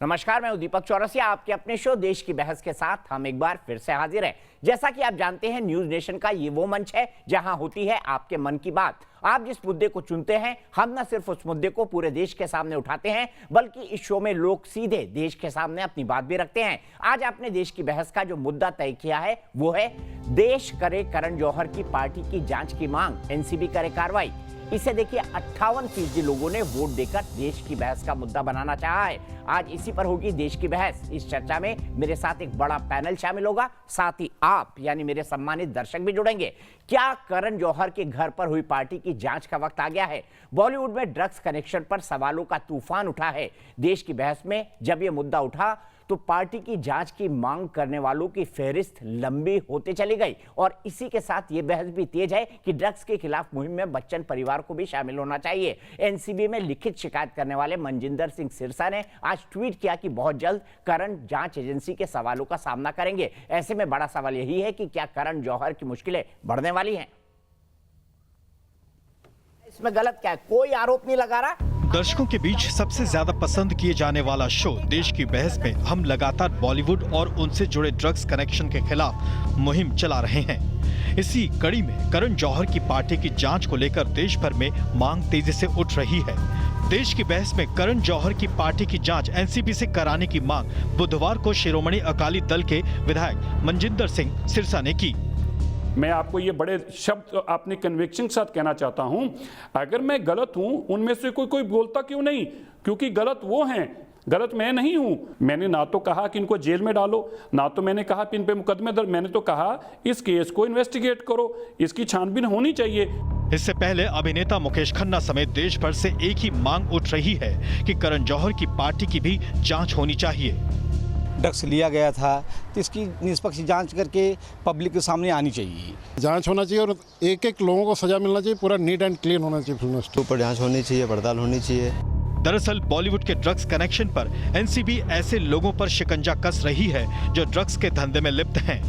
नमस्कार, मैं दीपक चौरसिया। आपके अपने शो देश की बहस के साथ हम एक बार फिर से हाजिर हैं। जैसा कि आप जानते हैं, न्यूज नेशन का ये वो मंच है जहां होती है आपके मन की बात। आप जिस मुद्दे को चुनते हैं, हम न सिर्फ उस मुद्दे को पूरे देश के सामने उठाते हैं, बल्कि इस शो में लोग सीधे देश के सामने अपनी बात भी रखते हैं। आज आपने देश की बहस का जो मुद्दा तय किया है वो है देश करे करण जौहर की पार्टी की जांच की मांग, एनसीबी करे कार्रवाई। इसे देखिए, 58% लोगों ने वोट देकर देश की बहस का मुद्दा बनाना चाहा है। आज इसी पर होगी देश की बहस। इस चर्चा में मेरे साथ एक बड़ा पैनल शामिल होगा, साथ ही आप यानी मेरे सम्मानित दर्शक भी जुड़ेंगे। क्या करण जौहर के घर पर हुई पार्टी की जांच का वक्त आ गया है? बॉलीवुड में ड्रग्स कनेक्शन पर सवालों का तूफान उठा है। देश की बहस में जब यह मुद्दा उठा तो पार्टी की जांच की मांग करने वालों की फहरिस्त लंबी होते चली गई, और इसी के साथ ये बहस भी तेज है कि ड्रग्स के खिलाफ मुहिम में बच्चन परिवार को भी शामिल होना चाहिए। एनसीबी में लिखित शिकायत करने वाले मनजिंदर सिंह सिरसा ने आज ट्वीट किया कि बहुत जल्द करण जांच एजेंसी के सवालों का सामना करेंगे। ऐसे में बड़ा सवाल यही है कि क्या करण जौहर की मुश्किलें बढ़ने वाली हैं? इसमें गलत क्या है? कोई आरोप नहीं लगा रहा। दर्शकों के बीच सबसे ज्यादा पसंद किए जाने वाला शो देश की बहस में हम लगातार बॉलीवुड और उनसे जुड़े ड्रग्स कनेक्शन के खिलाफ मुहिम चला रहे हैं। इसी कड़ी में करण जौहर की पार्टी की जांच को लेकर देश भर में मांग तेजी से उठ रही है। देश की बहस में करण जौहर की पार्टी की जांच एनसीबी से कराने की मांग बुधवार को शिरोमणि अकाली दल के विधायक मनजिंदर सिंह सिरसा ने की। मैं आपको ये बड़े शब्द अपने कन्विक्शन के साथ कहना चाहता हूं, अगर मैं गलत हूं, उनमें से कोई बोलता क्यों नहीं? क्योंकि गलत वो हैं, गलत मैं नहीं हूं। मैंने ना तो कहा कि इनको जेल में डालो, ना तो मैंने कहा कि इन पे मुकदमे दर्ज। मैंने तो कहा इस केस को इन्वेस्टिगेट करो, इसकी छानबीन होनी चाहिए। इससे पहले अभिनेता मुकेश खन्ना समेत देश भर से एक ही मांग उठ रही है कि करण जौहर की पार्टी की भी जांच होनी चाहिए। ड्रग्स लिया गया था तो इसकी निष्पक्ष जांच करके पब्लिक के सामने आनी चाहिए। जांच होना चाहिए और एक एक लोगों को सजा मिलना चाहिए, पूरा नीट एंड क्लीन होना चाहिए। फिल्म ऊपर जांच होनी चाहिए, पड़ताल होनी चाहिए। दरअसल बॉलीवुड के ड्रग्स कनेक्शन पर एनसीबी ऐसे लोगों पर शिकंजा कस रही है जो ड्रग्स के धंधे में लिप्त हैं।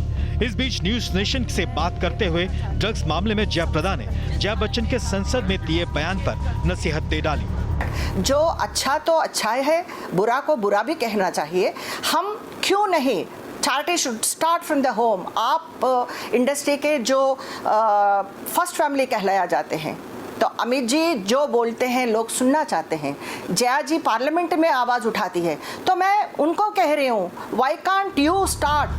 इस बीच न्यूज नेशन से बात करते हुए ड्रग्स मामले में जयाप्रदा ने जया बच्चन के संसद में दिए बयान पर नसीहत दे डाली। जो अच्छा तो अच्छा है, बुरा को बुरा भी कहना चाहिए। हम क्यों नहीं, charity should start from the home. आप इंडस्ट्री के जो फर्स्ट फैमिली कहलाया जाते हैं, तो अमित जी जो बोलते हैं लोग सुनना चाहते हैं। जया जी पार्लियामेंट में आवाज उठाती है, तो मैं उनको कह रही हूँ, व्हाई कांट यू स्टार्ट?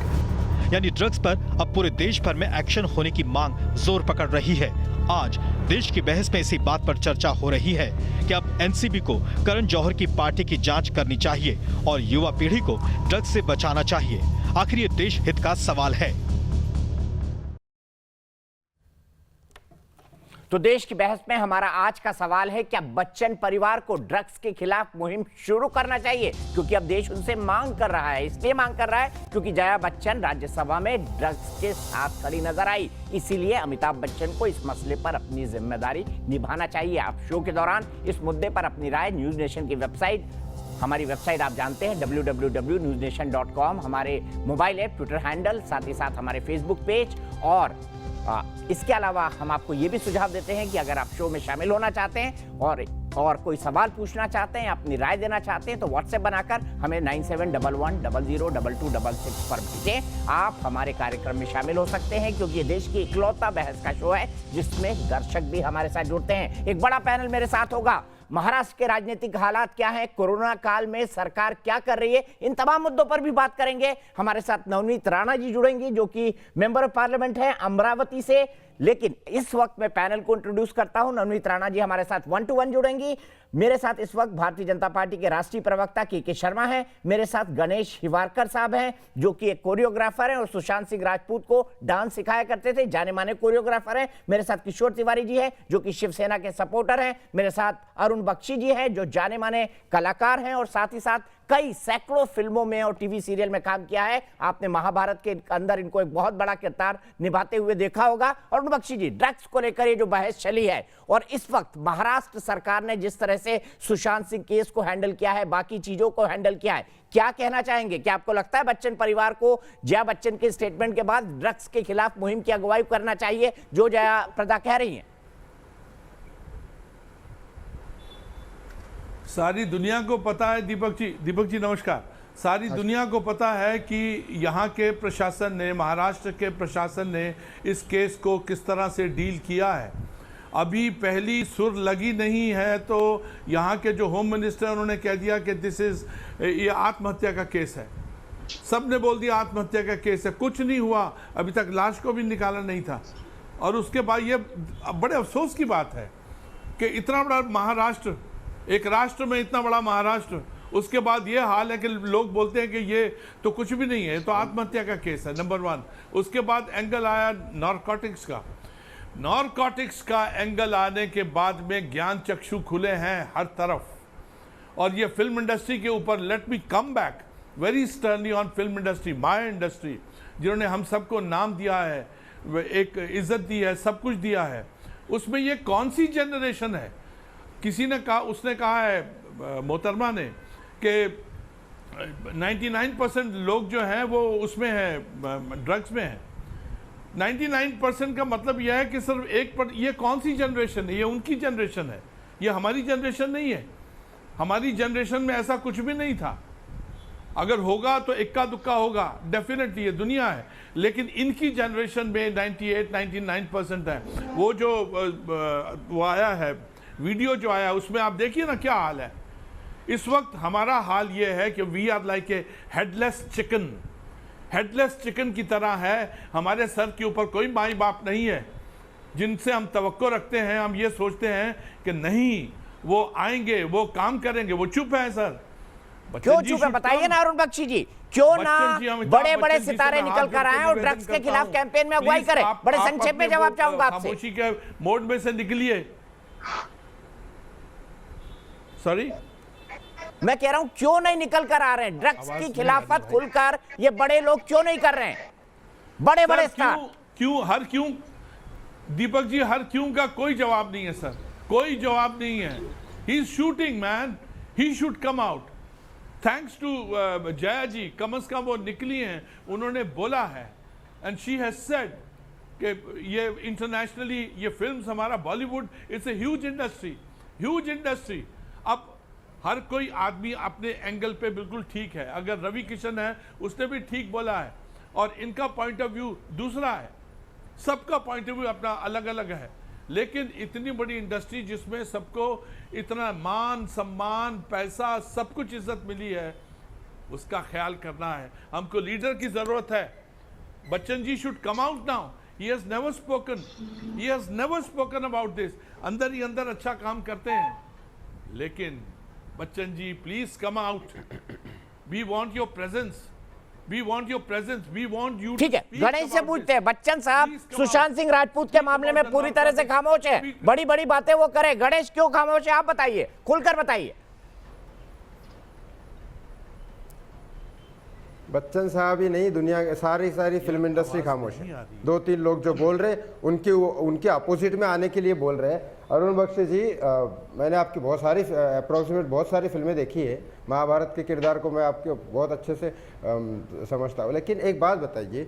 यानी ड्रग्स पर अब पूरे देश भर में एक्शन होने की मांग जोर पकड़ रही है। आज देश की बहस में इसी बात पर चर्चा हो रही है कि अब एनसीबी को करण जौहर की पार्टी की जांच करनी चाहिए और युवा पीढ़ी को ड्रग्स से बचाना चाहिए। आखिर ये देश हित का सवाल है। तो देश की बहस में हमारा आज का सवाल है, क्या बच्चन परिवार को ड्रग्स के खिलाफ मुहिम शुरू करना चाहिए? क्योंकि अब देश उनसे मांग कर रहा है। इसलिए मांग कर रहा है क्योंकि जया बच्चन राज्यसभा में ड्रग्स के साथ खड़ी नजर आई। इसीलिए अमिताभ बच्चन को इस मसले पर अपनी जिम्मेदारी निभाना चाहिए। आप शो के दौरान इस मुद्दे पर अपनी राय न्यूज नेशन की वेबसाइट, हमारी वेबसाइट आप जानते हैं www.newsnation.com, हमारे मोबाइल ऐप, ट्विटर हैंडल, साथ ही साथ हमारे फेसबुक पेज, और इसके अलावा हम आपको ये भी सुझाव देते हैं कि अगर आप शो में शामिल होना चाहते हैं और कोई सवाल पूछना चाहते हैं, अपनी राय देना चाहते हैं, तो व्हाट्सएप बनाकर हमें 9711000066 पर भेजें। आप हमारे कार्यक्रम में शामिल हो सकते हैं, क्योंकि ये देश की इकलौता बहस का शो है जिसमें दर्शक भी हमारे साथ जुड़ते हैं। एक बड़ा पैनल मेरे साथ होगा। महाराष्ट्र के राजनीतिक हालात क्या हैं, कोरोना काल में सरकार क्या कर रही है, इन तमाम मुद्दों पर भी बात करेंगे। हमारे साथ नवनीत राणा जी जुड़ेंगी, जो कि मेंबर ऑफ पार्लियामेंट है अमरावती से। लेकिन इस वक्त मैं पैनल को इंट्रोड्यूस करता हूं। नवनीत राणा जी हमारे साथ 1 to 1 जुड़ेंगी। मेरे साथ इस वक्त भारतीय जनता पार्टी के राष्ट्रीय प्रवक्ता के शर्मा हैं। मेरे साथ गणेश हिवारकर साहब हैं, जो कि एक कोरियोग्राफर हैं और सुशांत सिंह राजपूत को डांस सिखाया करते थे, जाने माने कोरियोग्राफर हैं। मेरे साथ किशोर तिवारी जी हैं, जो कि शिवसेना के सपोर्टर हैं। मेरे साथ अरुण बख्शी जी हैं, जो जाने माने कलाकार हैं और साथ ही साथ कई सैकड़ों फिल्मों में और टीवी सीरियल में काम किया है। आपने महाभारत के अंदर इनको एक बहुत बड़ा किरदार निभाते हुए देखा होगा। और बख्शी जी, ड्रग्स को लेकर ये जो बहस चली है, और इस वक्त महाराष्ट्र सरकार ने जिस तरह से सुशांत सिंह केस को हैंडल किया है, बाकी चीजों को हैंडल किया है, क्या कहना चाहेंगे? क्या आपको लगता है बच्चन परिवार को जया बच्चन के स्टेटमेंट के बाद ड्रग्स के खिलाफ मुहिम की अगुवाई करना चाहिए, जो जया प्रदा कह रही है? सारी दुनिया को पता है दीपक जी नमस्कार। सारी दुनिया को पता है कि यहाँ के प्रशासन ने, महाराष्ट्र के प्रशासन ने इस केस को किस तरह से डील किया है। अभी पहली सुर लगी नहीं है तो यहाँ के जो होम मिनिस्टर उन्होंने कह दिया कि ये आत्महत्या का केस है। सब ने बोल दिया आत्महत्या का केस है, कुछ नहीं हुआ, अभी तक लाश को भी निकाला नहीं था। और उसके बाद ये बड़े अफसोस की बात है कि इतना बड़ा महाराष्ट्र, एक राष्ट्र में इतना बड़ा महाराष्ट्र, उसके बाद ये हाल है कि लोग बोलते हैं कि ये तो कुछ भी नहीं है, तो आत्महत्या का केस है, नंबर 1। उसके बाद एंगल आया नॉर्कोटिक्स का एंगल आने के बाद में ज्ञान चक्षु खुले हैं हर तरफ। और ये फिल्म इंडस्ट्री के ऊपर, let me come back very sternly on film industry, my industry, जिन्होंने हम सबको नाम दिया है, एक इज्जत दी है, सब कुछ दिया है, उसमें ये कौन सी जनरेशन है? किसी ने कहा, उसने कहा है मोहतरमा ने कि 99% लोग जो हैं वो उसमें हैं, ड्रग्स में हैं। 99% का मतलब यह है कि सिर्फ 1%। ये कौन सी जनरेशन है? ये उनकी जनरेशन है, ये हमारी जनरेशन नहीं है। हमारी जनरेशन में ऐसा कुछ भी नहीं था। अगर होगा तो इक्का दुक्का होगा, डेफिनेटली ये दुनिया है। लेकिन इनकी जनरेशन में 98-99% है। वो जो वो आया है वीडियो जो आया, उसमें आप देखिए ना क्या हाल है। इस वक्त हमारा हाल ये है कि we are like a headless chicken की तरह है। हमारे सर के ऊपर कोई माई बाप नहीं है जिनसे हम तवक्को रखते हैं। हम ये सोचते हैं कि नहीं वो आएंगे, वो काम करेंगे, वो चुप है। सर क्यों चुप है बताइए ना अरुण बख्शी जी, क्यों ना बड़े बड़े सितारे निकल कर आए और ड्रग्स के खिलाफ कैंपेन में अगुवाई करें? बड़े संक्षेप में जवाब चाहूंगा आपसे। खामोशी के मोड में से निकलिए। सॉरी, मैं कह रहा हूं क्यों नहीं निकल कर आ रहे हैं? ड्रग्स की खिलाफत खुलकर ये बड़े लोग क्यों नहीं कर रहे हैं? बड़े बड़े स्टार क्यों दीपक जी, हर क्यों का कोई जवाब नहीं है सर, कोई जवाब नहीं है। He is shooting man, he should come out. Thanks to Jaya ji, कम से कम वो निकली हैं, उन्होंने बोला है एंड शी हैज सेड कि ये इंटरनेशनली ये फिल्म्स, हमारा Bollywood it's a huge industry. अब हर कोई आदमी अपने एंगल पे बिल्कुल ठीक है। अगर रवि किशन है, उसने भी ठीक बोला है और इनका पॉइंट ऑफ व्यू दूसरा है। सबका पॉइंट ऑफ व्यू अपना अलग अलग है। लेकिन इतनी बड़ी इंडस्ट्री जिसमें सबको इतना मान सम्मान, पैसा, सब कुछ इज्जत मिली है, उसका ख्याल करना है। हमको लीडर की जरूरत है। Bachchan ji should come out now. He has never spoken about this. अंदर ही अंदर अच्छा काम करते हैं, लेकिन Bachchan ji please come out. We want your presence, we want you. ठीक है, गणेश से पूछते हैं। बच्चन साहब सुशांत सिंह राजपूत के मामले में पूरी तरह से खामोश है, बड़ी बड़ी बातें वो करे। गणेश क्यों खामोश है आप बताइए, खुलकर बताइए। बच्चन साहब ही नहीं, दुनिया के सारी फिल्म इंडस्ट्री खामोश है। 2-3 लोग जो बोल रहे उनके अपोजिट में आने के लिए बोल रहे हैं। अरुण बख्शी जी, मैंने आपकी बहुत सारी फिल्में देखी है। महाभारत के किरदार को मैं आपके बहुत अच्छे से समझता हूँ। लेकिन एक बात बताइए,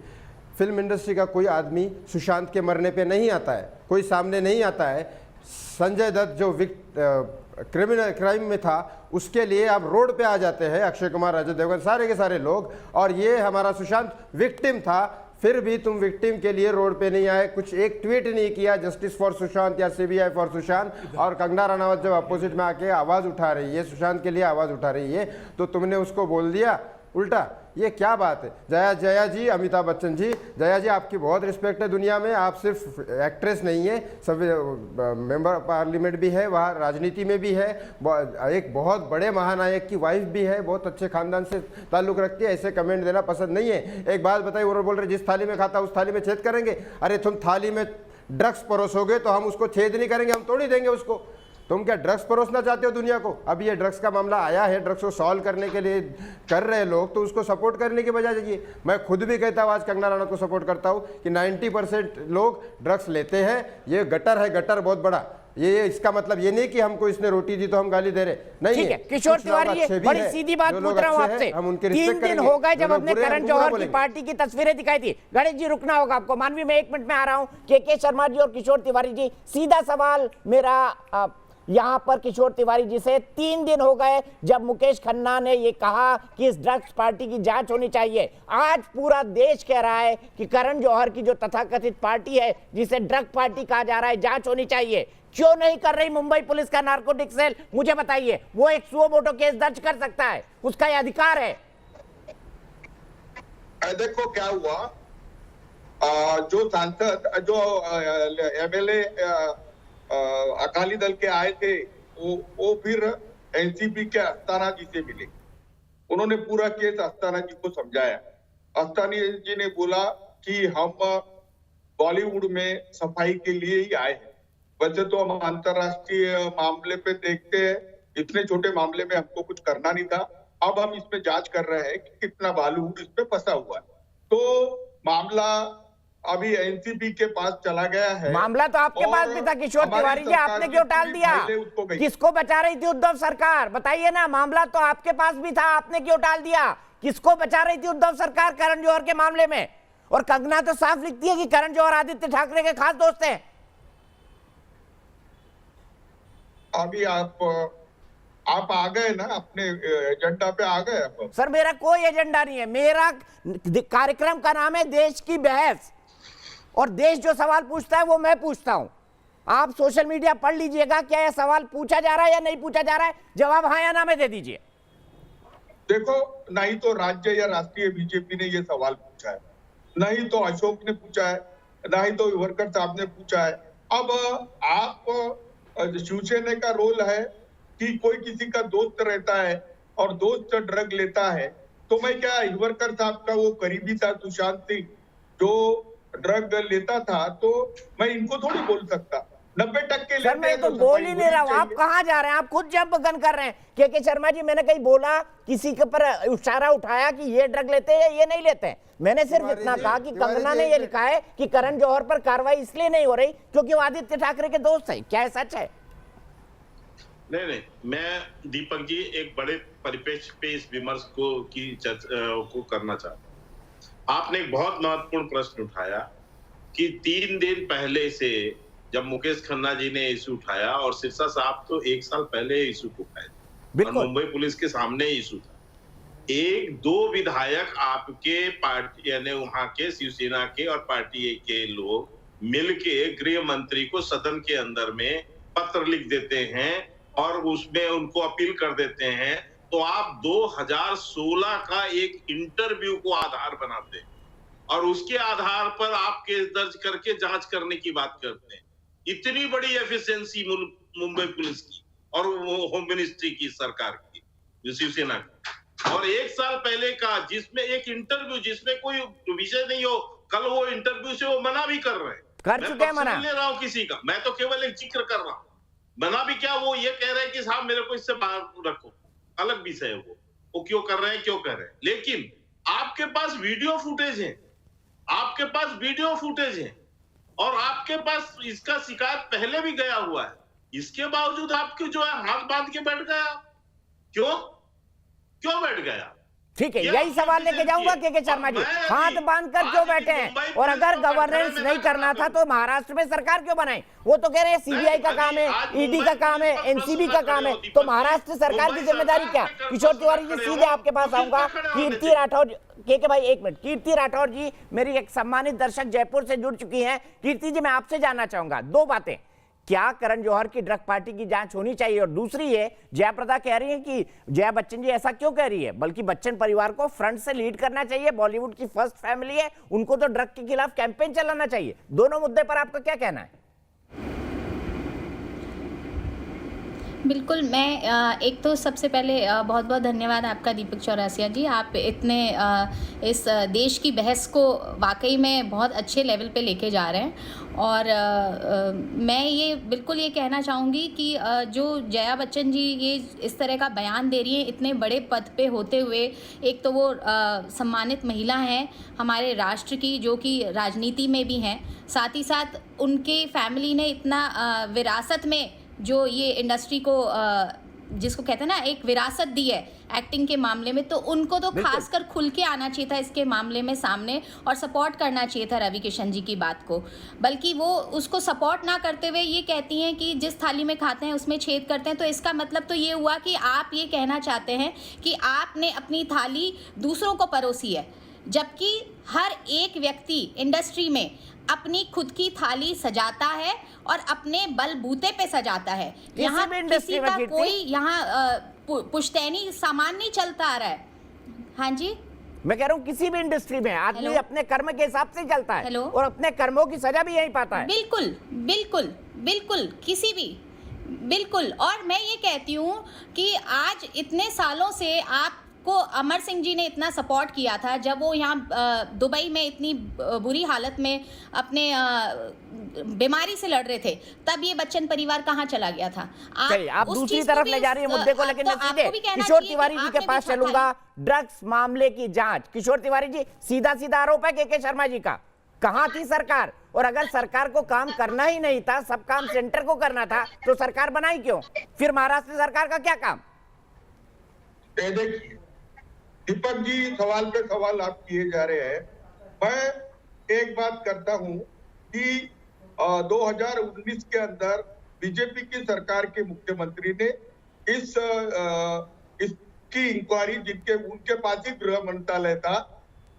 फिल्म इंडस्ट्री का कोई आदमी सुशांत के मरने पे नहीं आता है, कोई सामने नहीं आता है। संजय दत्त जो क्राइम में था, उसके लिए आप रोड पे आ जाते हैं, अक्षय कुमार, अजय देवगन, सारे के सारे लोग। और ये हमारा सुशांत विक्टिम था, फिर भी तुम विक्टिम के लिए रोड पे नहीं आए, कुछ एक ट्वीट नहीं किया जस्टिस फॉर सुशांत या CBI फॉर सुशांत। और कंगना रनावत जब अपोजिट में आके आवाज़ उठा रही है, सुशांत के लिए आवाज़ उठा रही है, तो तुमने उसको बोल दिया उल्टा। ये क्या बात है? जया जी, अमिताभ बच्चन जी, जया जी आपकी बहुत रिस्पेक्ट है दुनिया में। आप सिर्फ एक्ट्रेस नहीं है, सब मेंबर पार्लियामेंट भी है, वहाँ राजनीति में भी है, एक बहुत बड़े महानायक की वाइफ भी है, बहुत अच्छे खानदान से ताल्लुक़ रखती है। ऐसे कमेंट देना पसंद नहीं है। एक बात बताइए, वो बोल रहे जिस थाली में खाता उस थाली में छेद करेंगे। अरे तुम थाली में ड्रग्स परोसोगे तो हम उसको छेद नहीं करेंगे, हम तोड़ ही देंगे उसको। तुम क्या ड्रग्स परोसना चाहते हो दुनिया को? अब ये ड्रग्स का मामला आया है, ड्रग्स को सॉल्व करने के लिए कर रहे लोग, तो उसको सपोर्ट करने की बजाय चाहिए। मैं खुद भी कहता हूँ, आज कंगना रनावत को सपोर्ट करता हूँ कि 90% लोग ड्रग्स लेते हैं। ये गटर है, गटर बहुत बड़ा। ये इसका मतलब ये नहीं कि हमको इसने रोटी दी तो हम गाली दे रहे, नहीं है। किशोर तिवारी, ये बड़ी सीधी बात पूछ रहा हूँ आपसे। 3 दिन हो गए जब हमने करण जौहर की पार्टी की तस्वीरें दिखाई थी। गणेश जी रुकना होगा आपको, मानवी में 1 मिनट में आ रहा हूँ। के शर्मा जी और किशोर तिवारी जी, सीधा सवाल मेरा यहां पर किशोर तिवारी जी से 3 दिन हो गए जब मुकेश खन्ना ने ये कहा कि इस ड्रग्स पार्टी की जांच होनी चाहिए। आज पूरा देश कह रहा है कि करण जौहर की जो तथाकथित पार्टी है जिसे ड्रग पार्टी कहा जा रहा है, जांच होनी चाहिए। क्यों नहीं कर रही मुंबई पुलिस का नार्कोटिक सेल? मुझे बताइए। वो एक सुओ मोटो केस दर्ज कर सकता है, उसका यह अधिकार है। देखो क्या हुआ, जो सांसद जो एमएलए अकाली दल के आए थे वो फिर एनसीपी के अस्थाना जी से मिले। उन्होंने पूरा केस अस्थाना जी को समझाया। अस्थाना जी ने बोला कि हम बॉलीवुड में सफाई के लिए ही आए हैं, वैसे तो हम अंतरराष्ट्रीय मामले पे देखते हैं, इतने छोटे मामले में हमको कुछ करना नहीं था। अब हम इसमें जांच कर रहे हैं कि कितना बॉलीवुड इसमें फंसा हुआ है। तो मामला अभी एनसीबी के पास चला गया है। मामला तो आपके पास भी था किशोर तिवारी जी, आपने क्यों टाल दिया? किसको बचा रही थी उद्धव सरकार? बताइए ना, मामला तो आपके पास भी था, आपने क्यों टाल दिया? किसको बचा रही थी उद्धव सरकार करण जौहर के मामले में? और कंगना तो साफ लिखती है कि करण जौहर आदित्य ठाकरे के खास दोस्त हैं। अभी आप आ गए ना, अपने एजेंडा पे आ गए आप। सर मेरा कोई एजेंडा नहीं है, मेरा कार्यक्रम का नाम है देश की बहस, और देश जो सवाल पूछता है वो मैं पूछता हूं। आप सोशल मीडिया पढ़ लीजिएगा, क्या यह सवाल पूछा जा रहा है या नहीं पूछा जा रहा है, जवाब हाँ या ना में दे दीजिए। देखो, नहीं तो राज्य या राष्ट्रीय बीजेपी ने ये सवाल पूछा है, नहीं तो अशोक ने पूछा है, नहीं तो विवरकर साहब ने पूछा है। अब आप शिवसेना का रोल है कि कोई किसी का दोस्त रहता है और दोस्त ड्रग लेता है, तो मैं क्या हिवरकर साहब का वो करीबी था सुशांत सिंह जो ड्रग लेता था, तो मैं इनको थोड़ी बोल सकता। 90% सर मैं तो बोल ही नहीं रहा हूँ, आप कहाँ जा रहे हैं? आप खुद जंप गन कर रहे हैं। के शर्मा जी, मैंने कहीं बोला, किसी के पर इशारा उठाया कि ये ड्रग लेते हैं ये नहीं लेते हैं? मैंने सिर्फ इतना कहा कि कंगना ने ये लिखा है कि करण जौहर पर कार्रवाई इसलिए नहीं हो रही क्योंकि वो आदित्य ठाकरे के दोस्त है। क्या है, सच है? नहीं, मैं दीपक जी एक बड़े परिप्रेक्ष्य पे इस विमर्श को करना चाहता हूँ। आपने एक बहुत महत्वपूर्ण प्रश्न उठाया कि 3 दिन पहले से जब मुकेश खन्ना जी ने इशू उठाया, और सिरसा साहब तो 1 साल पहले इशू उठाए थे और मुंबई पुलिस के सामने इशू था। 1-2 विधायक आपके पार्टी यानी वहां के शिवसेना के और पार्टी के लोग मिलके गृह मंत्री को सदन के अंदर में पत्र लिख देते हैं और उसमें उनको अपील कर देते हैं, तो आप 2016 का एक इंटरव्यू को आधार बनाते हैं और उसके आधार पर आप केस दर्ज करके जांच करने की बात करते हैं। इतनी बड़ी एफिशिएंसी मुंबई पुलिस की और होम मिनिस्ट्री की, सरकार की, जो शिवसेना की। और 1 साल पहले का जिसमें एक इंटरव्यू जिसमें कोई विषय नहीं हो, कल वो इंटरव्यू से वो मना भी कर रहे हैं। कर चुके हैं मना। मैं ले रहा हूं किसी का, मैं तो केवल एक जिक्र कर रहा हूं। मना भी क्या, वो ये कह रहे हैं कि साहब मेरे को इससे बाहर रखो, अलग विषय है वो क्यों कर रहे हैं, क्यों कर रहे हैं। लेकिन आपके पास वीडियो फुटेज है, आपके पास वीडियो फुटेज है और आपके पास इसका शिकायत पहले भी गया हुआ है। इसके बावजूद आपके जो है हाथ बांध के बैठ गया, क्यों बैठ गया? ठीक है, यही सवाल लेके जाऊंगा के शर्मा जी, हाथ बांधकर क्यों बैठे हैं? और अगर गवर्नेंस नहीं करना था तो महाराष्ट्र में सरकार क्यों बनाई? वो तो कह रहे हैं सीबीआई का काम है, ईडी का काम है, एनसीबी का काम है, तो महाराष्ट्र सरकार की जिम्मेदारी क्या? किशोर तिवारी जी, सीधे आपके पास आऊंगा। कीर्ति राठौर, के भाई एक मिनट, कीर्ति राठौर जी मेरी एक सम्मानित दर्शक जयपुर से जुड़ चुकी हैं। कीर्ति जी, मैं आपसे जानना चाहूंगा 2 बातें। क्या करण जौहर की ड्रग पार्टी की जांच होनी चाहिए? और दूसरी है, जयाप्रदा कह रही है कि जया बच्चन जी ऐसा क्यों कह रही है, बल्कि बच्चन परिवार को फ्रंट से लीड करना चाहिए, बॉलीवुड की फर्स्ट फैमिली है, उनको तो ड्रग के खिलाफ कैंपेन चलाना चाहिए। दोनों मुद्दे पर आपका क्या कहना है? बिल्कुल, मैं एक तो सबसे पहले बहुत बहुत धन्यवाद आपका दीपक चौरसिया जी, आप इतने इस देश की बहस को वाकई में बहुत अच्छे लेवल पे लेके जा रहे हैं। और मैं ये बिल्कुल ये कहना चाहूँगी कि जो जया बच्चन जी ये इस तरह का बयान दे रही हैं इतने बड़े पद पे होते हुए, एक तो वो सम्मानित महिला हैं हमारे राष्ट्र की, जो कि राजनीति में भी हैं, साथ ही साथ उनके फैमिली ने इतना विरासत में जो ये इंडस्ट्री को जिसको कहते हैं ना एक विरासत दी है एक्टिंग के मामले में, तो उनको तो खासकर खुल के आना चाहिए था इसके मामले में सामने और सपोर्ट करना चाहिए था रवि किशन जी की बात को। बल्कि वो उसको सपोर्ट ना करते हुए ये कहती हैं कि जिस थाली में खाते हैं उसमें छेद करते हैं। तो इसका मतलब तो ये हुआ कि आप ये कहना चाहते हैं कि आपने अपनी थाली दूसरों को परोसी है, जबकि हर एक व्यक्ति इंडस्ट्री में अपनी खुद की थाली सजाता है और अपने बलबूते पे सजाता है। यहाँ किसी का कोई यहाँ पुश्तैनी सामान नहीं चलता आ रहा है। हाँ जी, मैं कह रहा हूँ किसी भी इंडस्ट्री में आदमी अपने कर्म के हिसाब से चलता है और अपने कर्मों की सजा भी यही पाता है। बिल्कुल बिल्कुल बिल्कुल, किसी भी, बिल्कुल। और मैं ये कहती हूँ कि आज इतने सालों से आपको अमर सिंह जी ने इतना सपोर्ट किया था, जब वो यहाँ दुबई में इतनी बुरी हालत में अपने बीमारी से लड़ रहे थे, तब ये बच्चन परिवार कहाँ चला गया था। आप दूसरी तरफ ले जा रही है मुद्दे को, लेकिन मैं सीधे किशोर तिवारी जी के पास चलूंगा। ड्रग्स मामले की जांच, किशोर तिवारी जी, सीधा सीधा आरोप है के शर्मा जी का। कहाँ थी सरकार? और अगर सरकार को काम करना ही नहीं था, सब काम सेंटर को करना था, तो सरकार बनाई क्यों? फिर महाराष्ट्र सरकार का क्या काम? देखिए दीपक जी, सवाल पे सवाल आप किए जा रहे हैं। मैं एक बात करता हूं कि 2019 के अंदर बीजेपी की सरकार के मुख्यमंत्री ने इसकी इंक्वायरी, जिनके उनके पास ही गृह मंत्रालय था,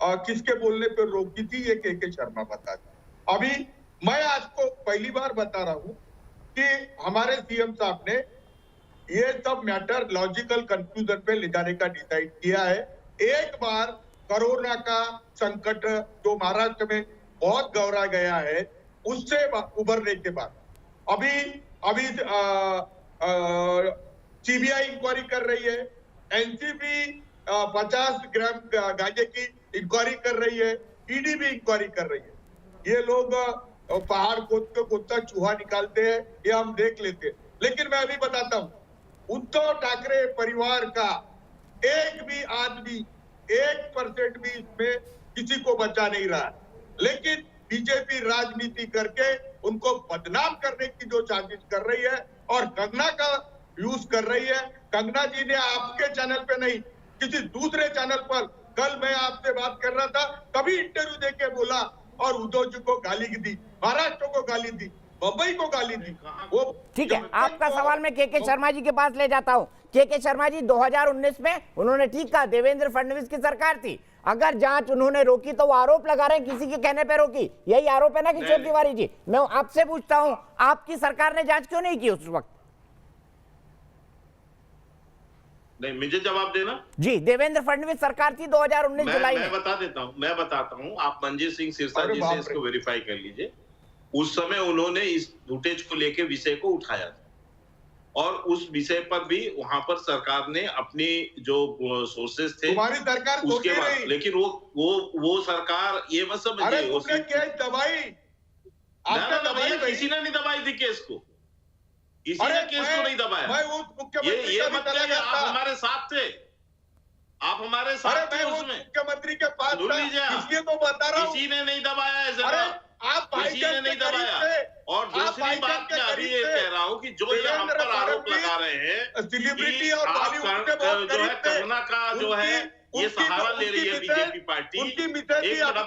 किसके बोलने पर रोकी थी, ये के शर्मा बताते। अभी मैं आपको पहली बार बता रहा हूं कि हमारे सीएम साहब ने ये सब मैटर लॉजिकल कंक्लूजन पे ले जाने का डिसाइड किया है। एक बार कोरोना का संकट जो महाराष्ट्र में बहुत गहरा गया है, उससे उभरने के बाद अभी सीबीआई इंक्वायरी कर रही है, एनसीबी 50 ग्राम गांजे की इंक्वायरी कर रही है, ईडी भी इंक्वायरी कर रही है। ये लोग पहाड़ खोद के कुत्ता चूहा निकालते हैं, ये हम देख लेते हैं। लेकिन मैं अभी बताता हूं, उद्धव ठाकरे परिवार का एक भी आदमी 1% भी इसमें किसी को बचा नहीं रहा, लेकिन बीजेपी राजनीति करके उनको बदनाम करने की जो साजिश कर रही है और कंगना का यूज कर रही है। कंगना जी ने आपके चैनल पे नहीं, किसी दूसरे चैनल पर, कल मैं आपसे बात कर रहा था, तभी इंटरव्यू देके बोला और उद्धव जी को गाली दी, महाराष्ट्र को गाली दी, मुंबई को गाली दी। वो ठीक है, आपका सवाल मैं के शर्मा जी के पास ले जाता हूं। के शर्मा जी, 2019 में उन्होंने ठीक कहा, देवेंद्र फडणवीस की सरकार थी, अगर जांच उन्होंने रोकी तो वो आरोप लगा रहे हैं किसी के कहने पे रोकी, यही आरोप है ना किशोर तिवारी जी? मैं आपसे पूछता हूं, आपकी सरकार ने जांच क्यों नहीं की उस वक्त? नहीं, मुझे जवाब देना जी। देवेंद्र फडणवीस सरकार थी 2019 जुलाई में। मैं बताता हूं, आप मंजीत सिंह सिरसा जी से इसको वेरीफाई कर लीजिए। उस समय उन्होंने इस फुटेज को लेके विषय को उठाया था और उस विषय पर भी वहां पर सरकार ने अपनी जो सोर्सेस थे, तुम्हारी सरकार उसके बाद, लेकिन वो सरकार ये मत समझिए, किसी ने नहीं दबाई थी केस को, किसी ने केस को नहीं दबाया। ये मत कहिए, आप हमारे साथ थे, आप हमारे साथ थे उसमें, मुख्यमंत्री के पास सुन लीजिए, इसलिए तो बता रहा हूं, किसी ने नहीं दबाया है जरा, किसी ने नहीं दबाया। और दूसरी बात मैं अभी ये कह रहा हूँ कि जो ये हम पर आरोप लगा रहे हैं, सेलिब्रिटी और बॉलीवुड के बहुत जो है कंगना का जो है ये सहारा ले रही है बीजेपी पार्टी। एक मिनट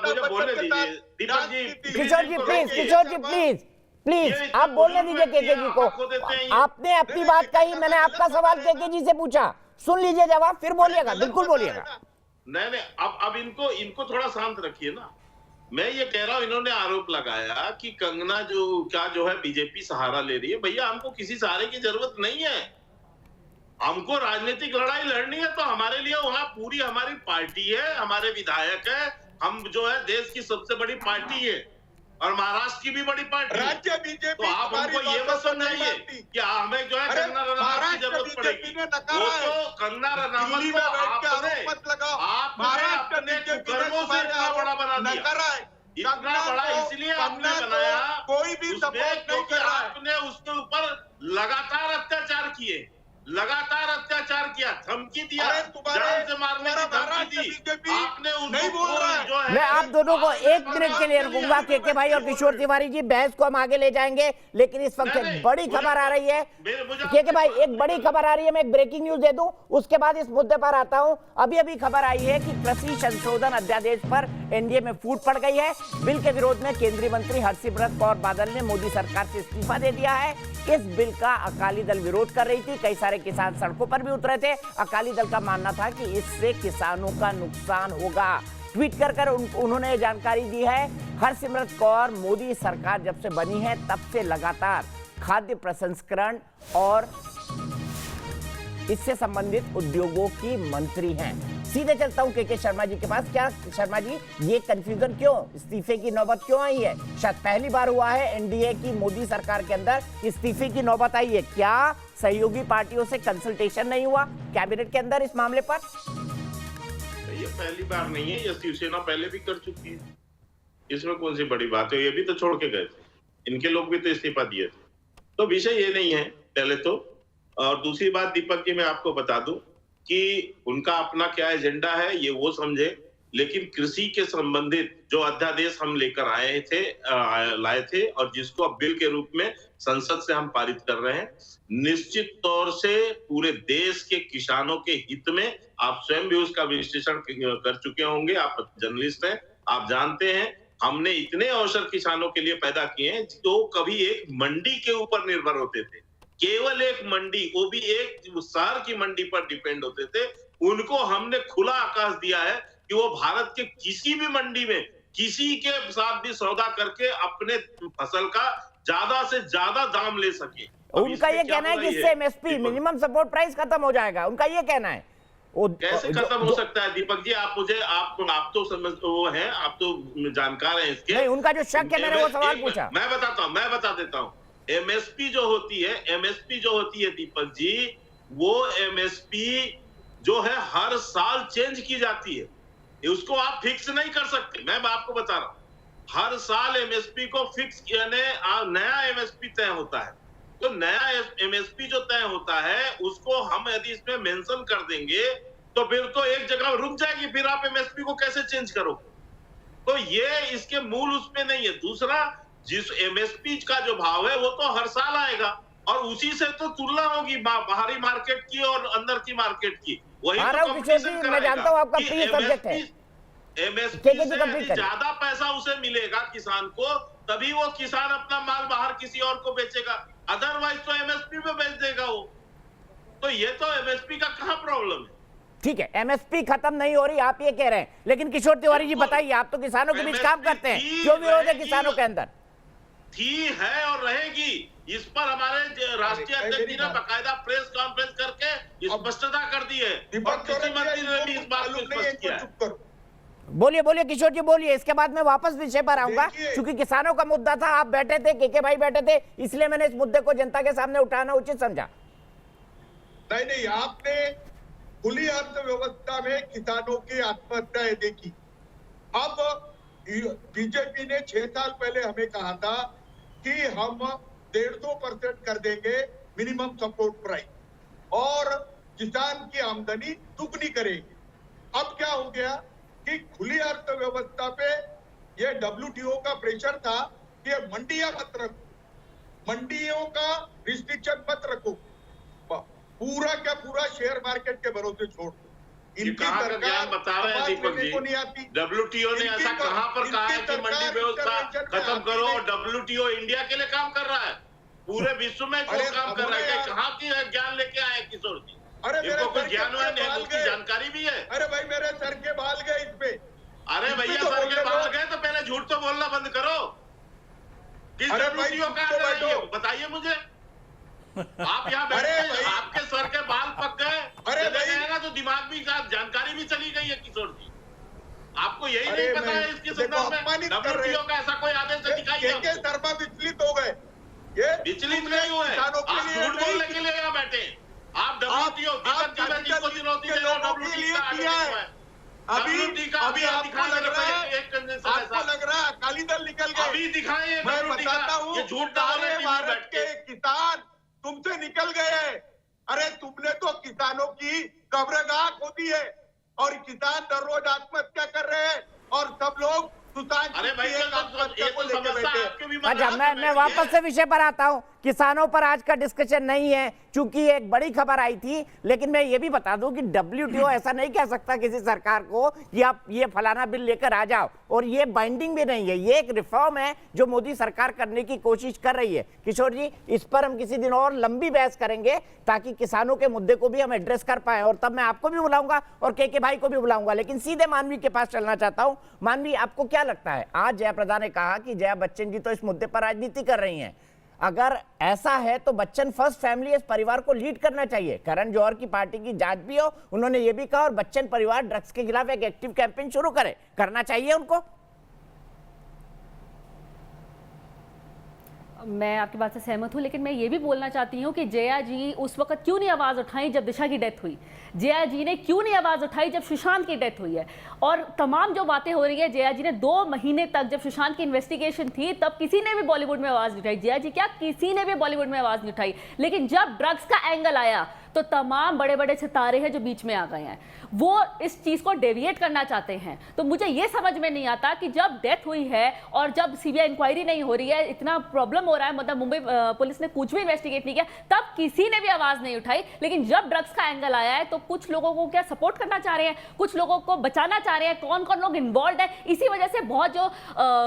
मुझे बोलने दीजिए दीपक जी। किशोर जी प्लीज प्लीज आप बोलने दीजिए के जी को। आपने अपनी बात कही, मैंने आपका सवाल के जी से पूछा, सुन लीजिए जवाब, फिर बोलिएगा, बिल्कुल बोलिएगा। नहीं, अब इनको थोड़ा शांत रखिए ना। मैं ये कह रहा हूं, इन्होंने आरोप लगाया कि कंगना जो है बीजेपी सहारा ले रही है। भैया, हमको किसी सहारे की जरूरत नहीं है, हमको राजनीतिक लड़ाई लड़नी है तो हमारे लिए वहां पूरी हमारी पार्टी है, हमारे विधायक है, हम जो है देश की सबसे बड़ी पार्टी है और महाराष्ट्र की भी बड़ी पार्टी, राज्य बीजेपी। तो आप हमको ये मत समझाइए कि हमें जो है कंगना रनावत की जरूरत पड़ेगी। वो तो कंगना रनावत को आपने अपने कुकर्मों से इतना बड़ा बना दिया, इतना बड़ा इसलिए आपने बनाया, कोई भी सपोर्ट नहीं कर रहा है। आपने उसके ऊपर लगातार अत्याचार किए, लगातार अत्याचार किया, धमकी दिया, अरे जान से मारने की धमकी दी। आपने नहीं बोल रहा है। जो है मैं आप दोनों को एक मिनट के लिए रुकूंगा। के भाई और किशोर तिवारी जी, बहस को हम आगे ले जाएंगे, लेकिन इस वक्त एक बड़ी खबर आ रही है। के भाई, एक बड़ी खबर आ रही है, मैं एक ब्रेकिंग न्यूज दे दूं, उसके बाद इस मुद्दे पर आता हूं। अभी अभी खबर आई है कि कृषि संशोधन अध्यादेश पर एनडीए में फूट पड़ गई है। बिल के विरोध में केंद्रीय मंत्री हरसिमरत कौर बादल ने मोदी सरकार से इस्तीफा दे दिया है। इस बिल का अकाली दल विरोध कर रही थी, कई सारे किसान सड़कों पर भी उतरे थे। अकाली दल का मानना था कि इससे किसानों का नुकसान होगा। ट्वीट कर उन्होंने ये जानकारी दी है। हरसिमरत कौर मोदी सरकार जब से बनी है तब से लगातार खाद्य प्रसंस्करण और इससे संबंधित उद्योगों की मंत्री हैं। सीधे चलता हूं के शर्मा जी के पास। क्या शर्मा जी, ये कंफ्यूजन क्यों, इस्तीफे की नौबत क्यों आई है? शायद पहली बार हुआ है एनडीए की मोदी सरकार के अंदर इस्तीफे की नौबत आई है। क्या सहयोगी पार्टियों से कंसल्टेशन नहीं हुआ कैबिनेट के अंदर इस मामले पर? ये पहली बार नहीं है, ये शिवसेना पहले भी कर चुकी है, इसमें कौन सी बड़ी बात है। ये भी तो छोड़ के गए थे, इनके लोग भी तो इस्तीफा दिए थे, तो विषय ये नहीं है पहले तो। और दूसरी बात दीपक जी, मैं आपको बता दूं कि उनका अपना क्या एजेंडा है ये वो समझे, लेकिन कृषि के संबंधित जो अध्यादेश हम लेकर लाए थे और जिसको अब बिल के रूप में संसद से हम पारित कर रहे हैं, निश्चित तौर से पूरे देश के किसानों के हित में, आप स्वयं भी उसका विश्लेषण कर चुके होंगे, आप जर्नलिस्ट हैं, आप जानते हैं हमने इतने अवसर किसानों के लिए पैदा किए हैं जो कभी एक मंडी के ऊपर निर्भर होते थे, केवल एक मंडी, वो भी एक शहर की मंडी पर डिपेंड होते थे, उनको हमने खुला आकाश दिया है कि वो भारत के किसी भी मंडी में किसी के साथ भी सौदा करके अपने फसल का ज्यादा से ज्यादा दाम ले सके। उनका ये कहना है कि इससे एमएसपी मिनिमम सपोर्ट प्राइस खत्म हो जाएगा, उनका ये कहना है। कैसे खत्म हो सकता है दीपक जी? आप मुझे आप तो समझ वो हैं, आप तो जानकार हैं इसके। नहीं, उनका जो शक है, मैंने वो सवाल पूछा। मैं बता देता हूँ। एमएसपी जो होती है दीपक जी, वो एमएसपी जो है हर साल चेंज की जाती है, उसको आप फिक्स नहीं कर सकते। मैं आपको बता रहा हूँ, हर साल एमएसपी को फिक्स यानी नया एमएसपी तय होता है। तो नया एमएसपी जो तय होता है उसको हम यदि इसमें मेंशन कर देंगे तो फिर तो एक जगह रुक जाएगी, फिर आप एमएसपी को कैसे चेंज करो? तो ये इसके मूल उसमें नहीं है। दूसरा, जिस एमएसपी का जो भाव है वो तो हर साल आएगा और उसी से तो तुलना होगी बाहरी मार्केट की और अंदर की मार्केट की। वही तो कंपटीशन कराएगा। मैं जानता हूं आपका प्रिय सब्जेक्ट है। एमएसपी से ज्यादा पैसा उसे मिलेगा किसान को, तभी वो किसान अपना माल बाहर किसी और को बेचेगा, अदरवाइज तो एमएसपी में बेच देगा वो। तो ये तो एमएसपी का कहां प्रॉब्लम है? ठीक है, एमएसपी खत्म नहीं हो रही आप ये कह रहे हैं, लेकिन किशोर तिवारी जी बताइए, आप तो किसानों के बीच काम करते हैं, क्यों विरोध है किसानों के अंदर? थी, है और रहेगी। इस पर हमारे राष्ट्रीय अध्यक्ष जी ने बाकायदा प्रेस कॉन्फ्रेंस करके स्पष्टता कर दी है और कृषि मंत्री ने भी इस बात को स्पष्ट किया है। बोलिए किशोर जी, बोलिए, इसके बाद मैं वापस विषय पर आऊंगा, क्योंकि किसानों का मुद्दा था, आप बैठे थे, के भाई बैठे थे, इसलिए मैंने इस मुद्दे को जनता के सामने उठाना उचित समझा। नहीं, आपने खुली अर्थव्यवस्था में किसानों की आत्महत्याएं देखी। अब बीजेपी ने 6 साल पहले हमें कहा था कि हम 150% कर देंगे मिनिमम सपोर्ट प्राइस और किसान की आमदनी दुगनी करेंगे। अब क्या हो गया कि खुली अर्थव्यवस्था पे ये WTO का प्रेशर था कि मंडियां मत रखो, मंडियों का रिस्ट्रिक्शन मत रखो, पूरा का पूरा शेयर मार्केट के भरोसे छोड़ दो। इनकी सरकार बता रहे हैं दीपक जी, WTO ने ऐसा कहां पर कहा है कि मंडी व्यवस्था खत्म करो? WTO इंडिया के लिए काम कर रहा है, पूरे विश्व में जो काम कर रहा है। कहां की ज्ञान लेके आए किशोर जी? इनको कुछ ज्ञान है, उसकी जानकारी भी है। अरे भाई, मेरे सर के बाल गए इस पे। अरे भैया, सर के बाल गए तो पहले झूठ तो बोलना बंद करो। किस WTO का बताइए मुझे। आप यहाँ बैठे, आपके सर के बाल पक गए, अरे जाएगा तो दिमाग भी जानकारी भी चली गई है किशोर जी। आपको यही नहीं पता है इसके संदर्भ में WTO का ऐसा कोई आदेश दिखाइए। शर्मा विचलित हो गए, ये विचलित नहीं हुए, आप झूठ बोलने के लिए यहाँ बैठे। आप WTO जिसको चुनौती दे रहे हो, आपको लग रहा है अकाली दल निकल गए। अभी दिखाइए, मैं बताता हूँ, ये झूठ भारत के किसान तुमसे निकल गए हैं। अरे तुमने तो किसानों की कब्रगाह खोदी है और किसान हर रोज आत्महत्या कर रहे हैं और सब लोग अरे भाई आत्महत्या को लेके बैठे। अच्छा, मैं वापस से विषय पर आता हूं। किसानों पर आज का डिस्कशन नहीं है, चूंकि एक बड़ी खबर आई थी, लेकिन मैं ये भी बता दूं कि WTO ऐसा नहीं कह सकता किसी सरकार को कि आप ये फलाना बिल लेकर आ जाओ, और ये बाइंडिंग भी नहीं है। ये एक रिफॉर्म है जो मोदी सरकार करने की कोशिश कर रही है। किशोर जी, इस पर हम किसी दिन और लंबी बहस करेंगे ताकि किसानों के मुद्दे को भी हम एड्रेस कर पाए, और तब मैं आपको भी बुलाऊंगा और के भाई को भी बुलाऊंगा। लेकिन सीधे मानवी के पास चलना चाहता हूं। मानवी, आपको क्या लगता है? आज जयाप्रदा ने कहा कि जया बच्चन जी तो इस मुद्दे पर राजनीति कर रही हैं। अगर ऐसा है तो बच्चन फर्स्ट फैमिली इस परिवार को लीड करना चाहिए। करण जौहर की पार्टी की जांच भी हो, उन्होंने ये भी कहा, और बच्चन परिवार ड्रग्स के खिलाफ एक एक्टिव कैंपेन शुरू करे। करना चाहिए उनको? मैं आपकी बात से सहमत हूँ, लेकिन मैं ये भी बोलना चाहती हूँ कि जया जी उस वक्त क्यों नहीं आवाज़ उठाई जब दिशा की डेथ हुई? जया जी ने क्यों नहीं आवाज़ उठाई जब सुशांत की डेथ हुई है? और तमाम जो बातें हो रही है, जया जी ने 2 महीने तक, जब सुशांत की इन्वेस्टिगेशन थी, तब किसी ने भी बॉलीवुड में आवाज़ नहीं उठाई। जया जी क्या, किसी ने भी बॉलीवुड में आवाज़ नहीं उठाई। लेकिन जब ड्रग्स का एंगल आया तो तमाम बड़े बड़े सितारे हैं जो बीच में आ गए हैं, वो इस चीज़ को डेविएट करना चाहते हैं। तो मुझे ये समझ में नहीं आता कि जब डेथ हुई है और जब CBI इंक्वायरी नहीं हो रही है, इतना प्रॉब्लम हो रहा है, मतलब मुंबई पुलिस ने कुछ भी इन्वेस्टिगेट नहीं किया, तब किसी ने भी आवाज़ नहीं उठाई। लेकिन जब ड्रग्स का एंगल आया है तो कुछ लोगों को क्या सपोर्ट करना चाह रहे हैं, कुछ लोगों को बचाना चाह रहे हैं। कौन कौन लोग इन्वॉल्व है, इसी वजह से बहुत जो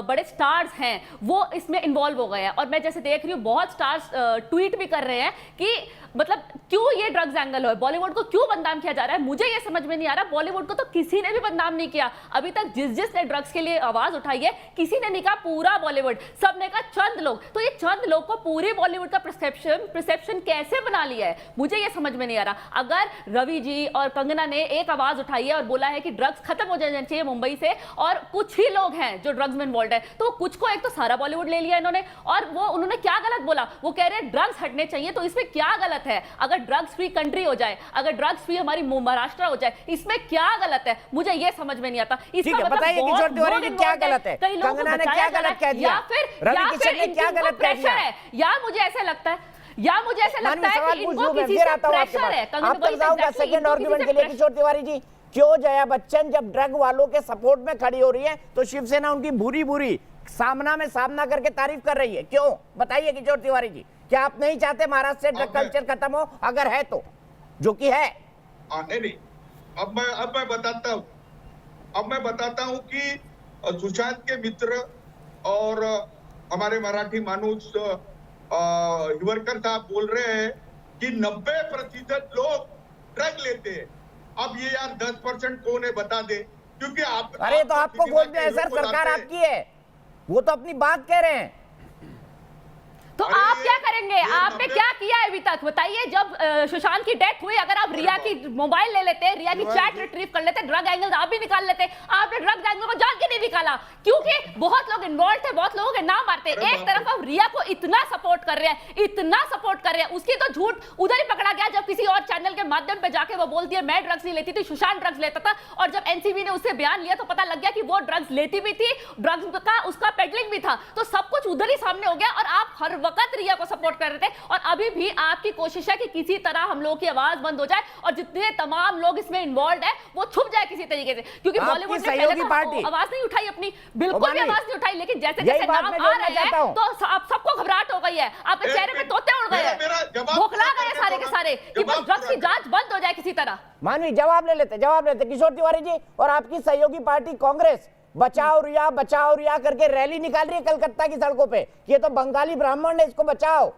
बड़े स्टार्स हैं वो इसमें इन्वॉल्व हो गए हैं। और मैं जैसे देख रही हूँ बहुत स्टार्स ट्वीट भी कर रहे हैं कि मतलब क्यों ये ड्रग्स एंगल हो, बॉलीवुड को क्यों बदनाम किया जा रहा है। मुझे ये समझ में नहीं आ रहा, बॉलीवुड को तो किसी ने भी बदनाम नहीं किया अभी तक। जिसने ड्रग्स के लिए आवाज उठाई है, किसी ने नहीं कहा पूरा बॉलीवुड, सबने कहा चंद लोग। तो ये चंद लोग को पूरे बॉलीवुड का परसेप्शन कैसे बना लिया है, मुझे ये समझ में नहीं आ रहा। अगर रवि जी और कंगना ने एक आवाज उठाई है और बोला है कि ड्रग्स खत्म हो जाना चाहिए मुंबई से, और कुछ ही लोग हैं जो ड्रग्स में इन्वॉल्व है, तो कुछ को एक तो सारा बॉलीवुड ले लिया इन्होंने। और वो उन्होंने क्या गलत बोला? वो कह रहे हैं ड्रग्स हटने चाहिए, तो इसमें क्या गलत है? अगर ड्रग्स फ्री कंट्री हो जाए, अगर ड्रग्स फ्री हमारी महाराष्ट्र हो जाए, इसमें क्या गलत है? मुझे ये समझ में नहीं आता। इसका मतलब बताइए किशोर तिवारी जी, क्या गलत है? कंगना ने क्या गलत कह दिया? या फिर क्या गलत प्रेशर है? या मुझे ऐसा लगता है कि इनको किसी से प्रेशर है। सेकंड आर्गुमेंट के लिए किशोर तिवारी जी, क्यों जया बच्चन जब ड्रग वालों के सपोर्ट में खड़ी हो रही है तो शिवसेना उनकी बुरी सामना करके तारीफ कर रही है? क्यों, बताइए किशोर तिवारी जी। क्या आप नहीं चाहते महाराष्ट्र से ड्रग कल्चर खत्म हो? अगर है तो, जो कि है। नहीं, अब मैं बताता हूं कि सुशांत के मित्र और हमारे मराठी मानुस हिवरकर साहब बोल रहे हैं कि 90% लोग ड्रग लेते हैं। अब ये यार 10% कौन है बता दे, क्योंकि आप अरे तो आपको बोलते हैं सर, सरकार आपकी है, वो तो अपनी बात कह रहे हैं। तो आप क्या करेंगे? आपने क्या किया है अभी तक बताइए? जब सुशांत की डेथ हुई, अगर आप रिया की मोबाइल ले लेते, रिया की चैट रिट्रीव कर लेते, ड्रग एंगल आप भी निकाल लेते। आपने ड्रग एंगल को जान के नहीं निकाला, क्योंकि बहुत लोग इन्वॉल्व थे, बहुत लोगों के नाम आते। एक तरफ आप रिया को इतना सपोर्ट कर रहे हैं, उसकी तो झूठ उधर ही पकड़ा गया जब किसी और चैनल के माध्यम पे जाके वो बोलती है मैं ड्रग्स नहीं लेती थी, सुशांत ड्रग्स लेता था। और जब एनसीबी ने उससे बयान लिया तो पता लग गया कि वो ड्रग्स लेती भी थी, ड्रग्स का उसका पेडलिंग भी था। तो सब कुछ उधर ही सामने हो गया और आप हर वक्त रिया को सपोर्ट कर रहे थे। और अभी भी आपकी कोशिश है कि किसी तरह हम लोगों की आवाज बंद हो जाए और जितने तमाम लोग इसमें इन्वॉल्व है वो छुप जाए किसी तरीके से, क्योंकि बॉलीवुड ने पहले तो आवाज नहीं उठाई अपनी, बिल्कुल भी आवाज नहीं उठाई। लेकिन जैसे जैसे नाम आ रहे हैं तो आप सबको घबराहट हो गई है, आपके चेहरे पे तोते उड़ गए, बौखला गए सारे के सारे कि बस ड्रग्स की जांच बंद हो जाए किसी तरह। मानवी जवाब ले लेते किशोर तिवारी जी। और आपकी सहयोगी पार्टी कांग्रेस बचाओ रिया करके रैली निकाल रही है कलकत्ता की सड़कों पे। ये तो बंगाली ब्राह्मण ने इसको बचाओ।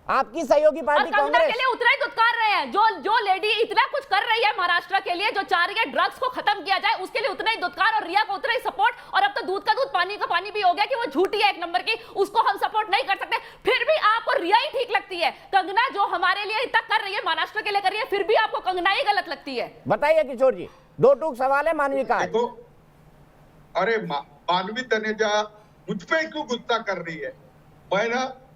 आपकी सहयोगी पार्टी कांग्रेस के लिए उतना ही दुत्कार रहे हैं। जो लेडी इतना कुछ कर रही है महाराष्ट्र के लिए, जो चाह रही है ड्रग्स को खत्म किया जाए, उसके लिए उतना ही दुत्कार और रिया को उतना ही सपोर्ट। और अब तो दूध का दूध पानी का पानी भी हो गया कि वो झूठी है एक नंबर की, उसको हम सपोर्ट नहीं कर सकते। फिर भी आपको रिया ही ठीक लगती है। कंगना जो हमारे लिए इतना कर रही है, महाराष्ट्र के लिए कर रही है, फिर भी आपको कंगना ही गलत लगती है। बताइए किशोर जी, 2 टूक सवाल है मानवी का। अरे मानवी तनेजा मुझ पे क्यों गुस्सा कर रही है?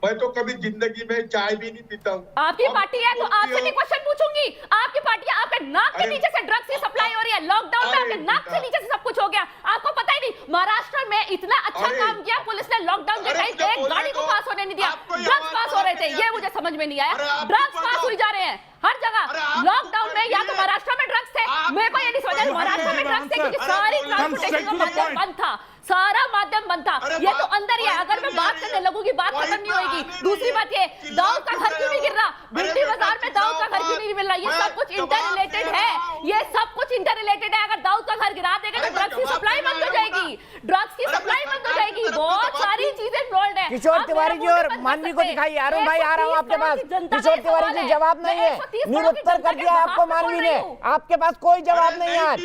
मैं तो कभी जिंदगी में चाय भी नहीं पीता हूँ। आपकी पार्टी है तो आपसे भी क्वेश्चन पूछूंगी। आपकी पार्टी है, आपके नाक के नीचे से ड्रग्स की सप्लाई हो रही है। लॉकडाउन में आपके नाक के नीचे से सब कुछ हो गया, आपको पता ही नहीं। महाराष्ट्र में इतना अच्छा काम किया पुलिस ने, लॉकडाउन के टाइम एक गाड़ी को पास होने नहीं दिया, ड्रग्स पास हो रहे थे, ये मुझे समझ में नहीं आया। ड्रग्स पास हुई जा रहे हैं हर जगह। लॉकडाउन में या तो महाराष्ट्र में ड्रग्स थे, मेरे को ये नहीं समझ महाराष्ट्र में ड्रग्स थे क्योंकि सारी ट्रांसपोर्टेशन का माध्यम बंद था, सारा माध्यम बंद था। ये तो अंदर ही है, अगर मैं बात करने लगूंगी बात खत्म नहीं होगी। दूसरी बात ये, दाऊद का घर क्यों नहीं गिर रहा, भिंडी बाजार में दाऊद का घर क्यों नहीं मिल रहा, ये सब कुछ इंटर रिलेटेड है, ये सब कुछ इंटर रिलेटेड है। अगर दाऊद का घर गिरा देगा तो ड्रग्स की सप्लाई बंद हो जाएगी, ड्रग्स की सप्लाई बंद हो जाएगी, बहुत सारी चीजें इन्वॉल्व है। किशोर तिवारी जी और मानवी को दिखाइए। अरुण भाई आ रहा हूँ आपके पास। किशोर तिवारी जी जवाब नहीं है, निरुत्तर कर दिया आपको मानवी ने, आपके पास कोई जवाब नहीं है आज।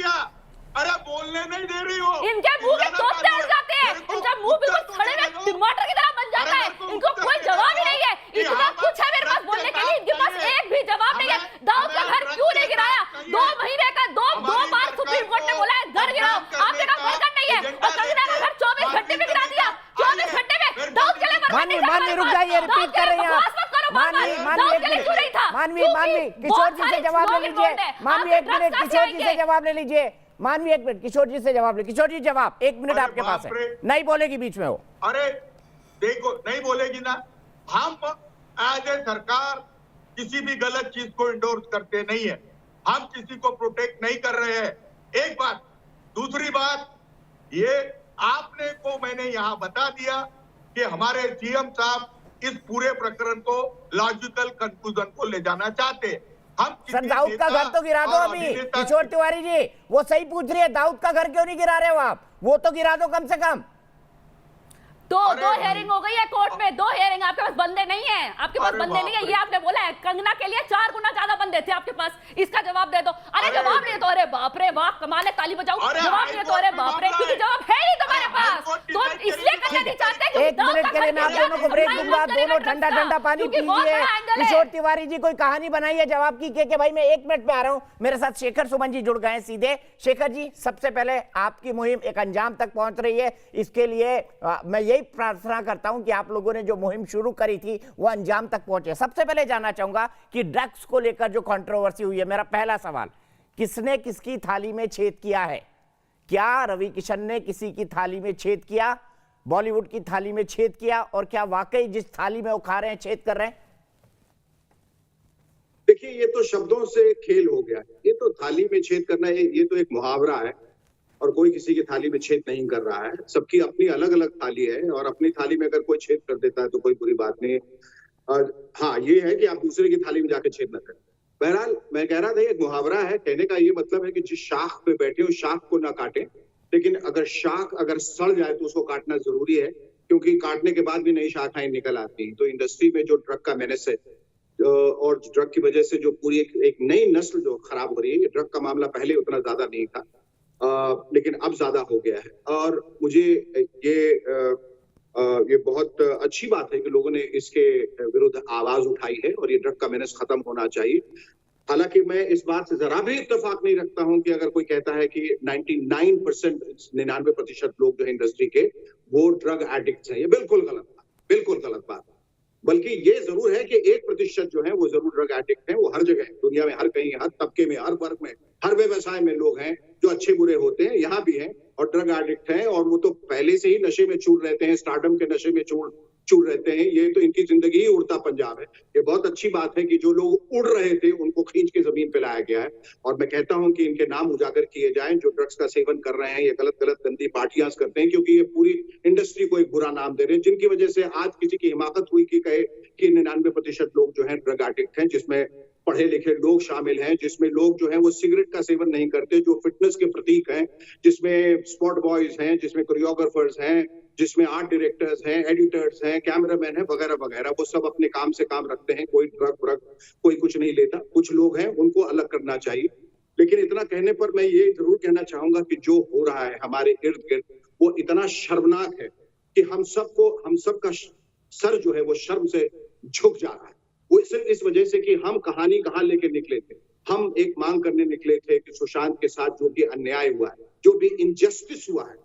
अरे बोलने नहीं दे रही हो। इनके मुंह के तोते उड़ जाते हैं, इनका मुंह बिल्कुल खड़े में टमाटर की तरह बन जाता है, इनको कोई जवाब ही नहीं है। इतना कुछ है मेरे पास बोलने के लिए, इनके पास एक भी जवाब नहीं है। दाऊद का घर क्यों नहीं गिराया? 2 महीने का दो बार सुप्रीम कोर्ट ने बोला है घर गिराओ, आपने कहा घर नहीं है, और कंगना का घर 24 घंटे में गिरा दिया। 24 घंटे में दाऊद के लिए मानवी रुक जाइए, रिपीट कर रही हैं आप। मानवी किशोर जी से जवाब ले लीजिए। मानवी एक मिनट, किशोर जी से जवाब ले लीजिए। मानवी एक मिनट, किशोर जी से जवाब ले। किशोर जी जवाब 1 मिनट आपके पास है, नहीं बोलेगी बीच में वो। अरे देखो नहीं बोलेगी ना, हम एज ए सरकार किसी भी गलत चीज को इंडोर्स करते नहीं है, हम किसी को प्रोटेक्ट नहीं कर रहे हैं, एक बात। दूसरी बात ये आपने को मैंने यहाँ बता दिया कि हमारे सीएम साहब इस पूरे प्रकरण को लॉजिकल कंक्लूजन को ले जाना चाहते हैं। हम सर दाऊद का घर तो गिरा दो अभी। किशोर तिवारी जी वो सही पूछ रही है, दाऊद का घर क्यों नहीं गिरा रहे हो आप? वो तो गिरा दो कम से कम। दो हेयरिंग हो गई है कोर्ट में, 2 हेयरिंग। आपके पास बंदे नहीं है, आपके पास बंदे नहीं है, ये आपने बोला है। कंगना के लिए 4 गुना ज्यादा बंदे थे आपके पास, इसका जवाब दे दो। अरे जवाब नहीं तो अरे बाप रे बाप, कमाल है, ताली बजाओ। जवाब नहीं तो अरे बाप रे, क्योंकि जवाब है ही तुम्हारे पास, तो इसलिए करना नहीं चाहते। 1 मिनट के लिए मैं आप दोनों को ब्रेक दूंगा, दोनों ठंडा ठंडा पानी पीजिए। किशोर तिवारी जी कोई कहानी बनाई है जवाब की कि भाई मैं 1 मिनट में आ रहा हूं। मेरे साथ शेखर सुमन जी जुड़ गए सीधे। शेखर जी सबसे पहले आपकी मुहिम एक अंजाम तक पहुंच रही है, इसके लिए मैं यही प्रार्थना करता हूं कि आप लोगों ने जो मुहिम शुरू करी थी वो अंजाम तक पहुंचे। सबसे पहले जानना चाहूंगा कि ड्रग्स को लेकर जो कंट्रोवर्सी हुई है, मेरा पहला सवाल, किसने किसकी थाली में छेद किया है? क्या रवि किशन ने किसी की थाली में छेद किया, बॉलीवुड की थाली में छेद किया, और क्या वाकई जिस थाली में वो खा रहे हैं छेद कर रहे हैं? देखिए ये तो शब्दों से खेल हो गया, ये तो थाली में छेद करना है, ये तो एक मुहावरा है और कोई किसी की थाली में छेद नहीं कर रहा है। सबकी अपनी अलग अलग थाली है और अपनी थाली में अगर कोई छेद कर देता है तो कोई बुरी बात नहीं। हाँ ये है कि आप दूसरे की थाली में जाके छेद न करें। बहरहाल मैं कह रहा था एक मुहावरा है, कहने का ये मतलब है कि जिस शाख पे बैठे उस शाख को ना काटें, लेकिन अगर शाख अगर सड़ जाए तो उसको काटना जरूरी है, क्योंकि काटने के बाद भी नई शाखाएं निकल आती हैं। तो इंडस्ट्री में जो ड्रग का मेनेस है और ड्रग की वजह से जो पूरी एक नई नस्ल जो खराब हो रही है, ये ड्रग का मामला पहले उतना ज्यादा नहीं था लेकिन अब ज्यादा हो गया है। और मुझे ये बहुत अच्छी बात है कि लोगों ने इसके विरुद्ध आवाज उठाई है और ये ड्रग का मेनेस खत्म होना चाहिए। हालांकि मैं इस बात से जरा भी इत्तेफाक नहीं रखता हूं कि अगर कोई कहता है कि 99% लोग जो है इंडस्ट्री के वो ड्रग एडिक्ट्स हैं, ये बिल्कुल गलत बात। बल्कि ये जरूर है कि 1% जो है वो जरूर ड्रग एडिक्ट हैं। वो हर जगह दुनिया में, हर कहीं, हर तबके में, हर वर्ग में, हर व्यवसाय में लोग हैं जो अच्छे बुरे होते हैं, यहाँ भी हैं और ड्रग एडिक्ट हैं। और वो तो पहले से ही नशे में चूर रहते हैं, स्टारडम के नशे में चूर रहते हैं। ये तो इनकी जिंदगी ही उड़ता पंजाब है। ये बहुत अच्छी बात है कि जो लोग उड़ रहे थे उनको खींच के जमीन पे लाया गया है। और मैं कहता हूं कि इनके नाम उजागर किए जाएं जो ड्रग्स का सेवन कर रहे हैं, ये गलत गंदी पार्टियां करते हैं, क्योंकि ये पूरी इंडस्ट्री को एक बुरा नाम दे रहे हैं, जिनकी वजह से आज किसी की हिमाकत हुई कि कहे कि 99% लोग जो है ड्रग एडिक्ट हैं, जिसमें पढ़े लिखे लोग शामिल हैं, जिसमें लोग जो हैं वो सिगरेट का सेवन नहीं करते, जो फिटनेस के प्रतीक हैं, जिसमें स्पॉट बॉयज हैं, जिसमें कोरियोग्राफर्स हैं, जिसमें आर्ट डायरेक्टर्स हैं, एडिटर्स हैं, कैमरामैन हैं, वगैरह वगैरह। वो सब अपने काम से काम रखते हैं, कोई ड्रग कोई कुछ नहीं लेता। कुछ लोग हैं उनको अलग करना चाहिए। लेकिन इतना कहने पर मैं ये जरूर कहना चाहूंगा कि जो हो रहा है हमारे इर्द गिर्द वो इतना शर्मनाक है कि हम सबका सर जो है वो शर्म से झुक जा रहा है। वो सिर्फ इस वजह से कि हम कहानी कहाँ लेके निकले थे। हम एक मांग करने निकले थे कि सुशांत के साथ जो भी अन्याय हुआ है, जो भी इनजस्टिस हुआ है,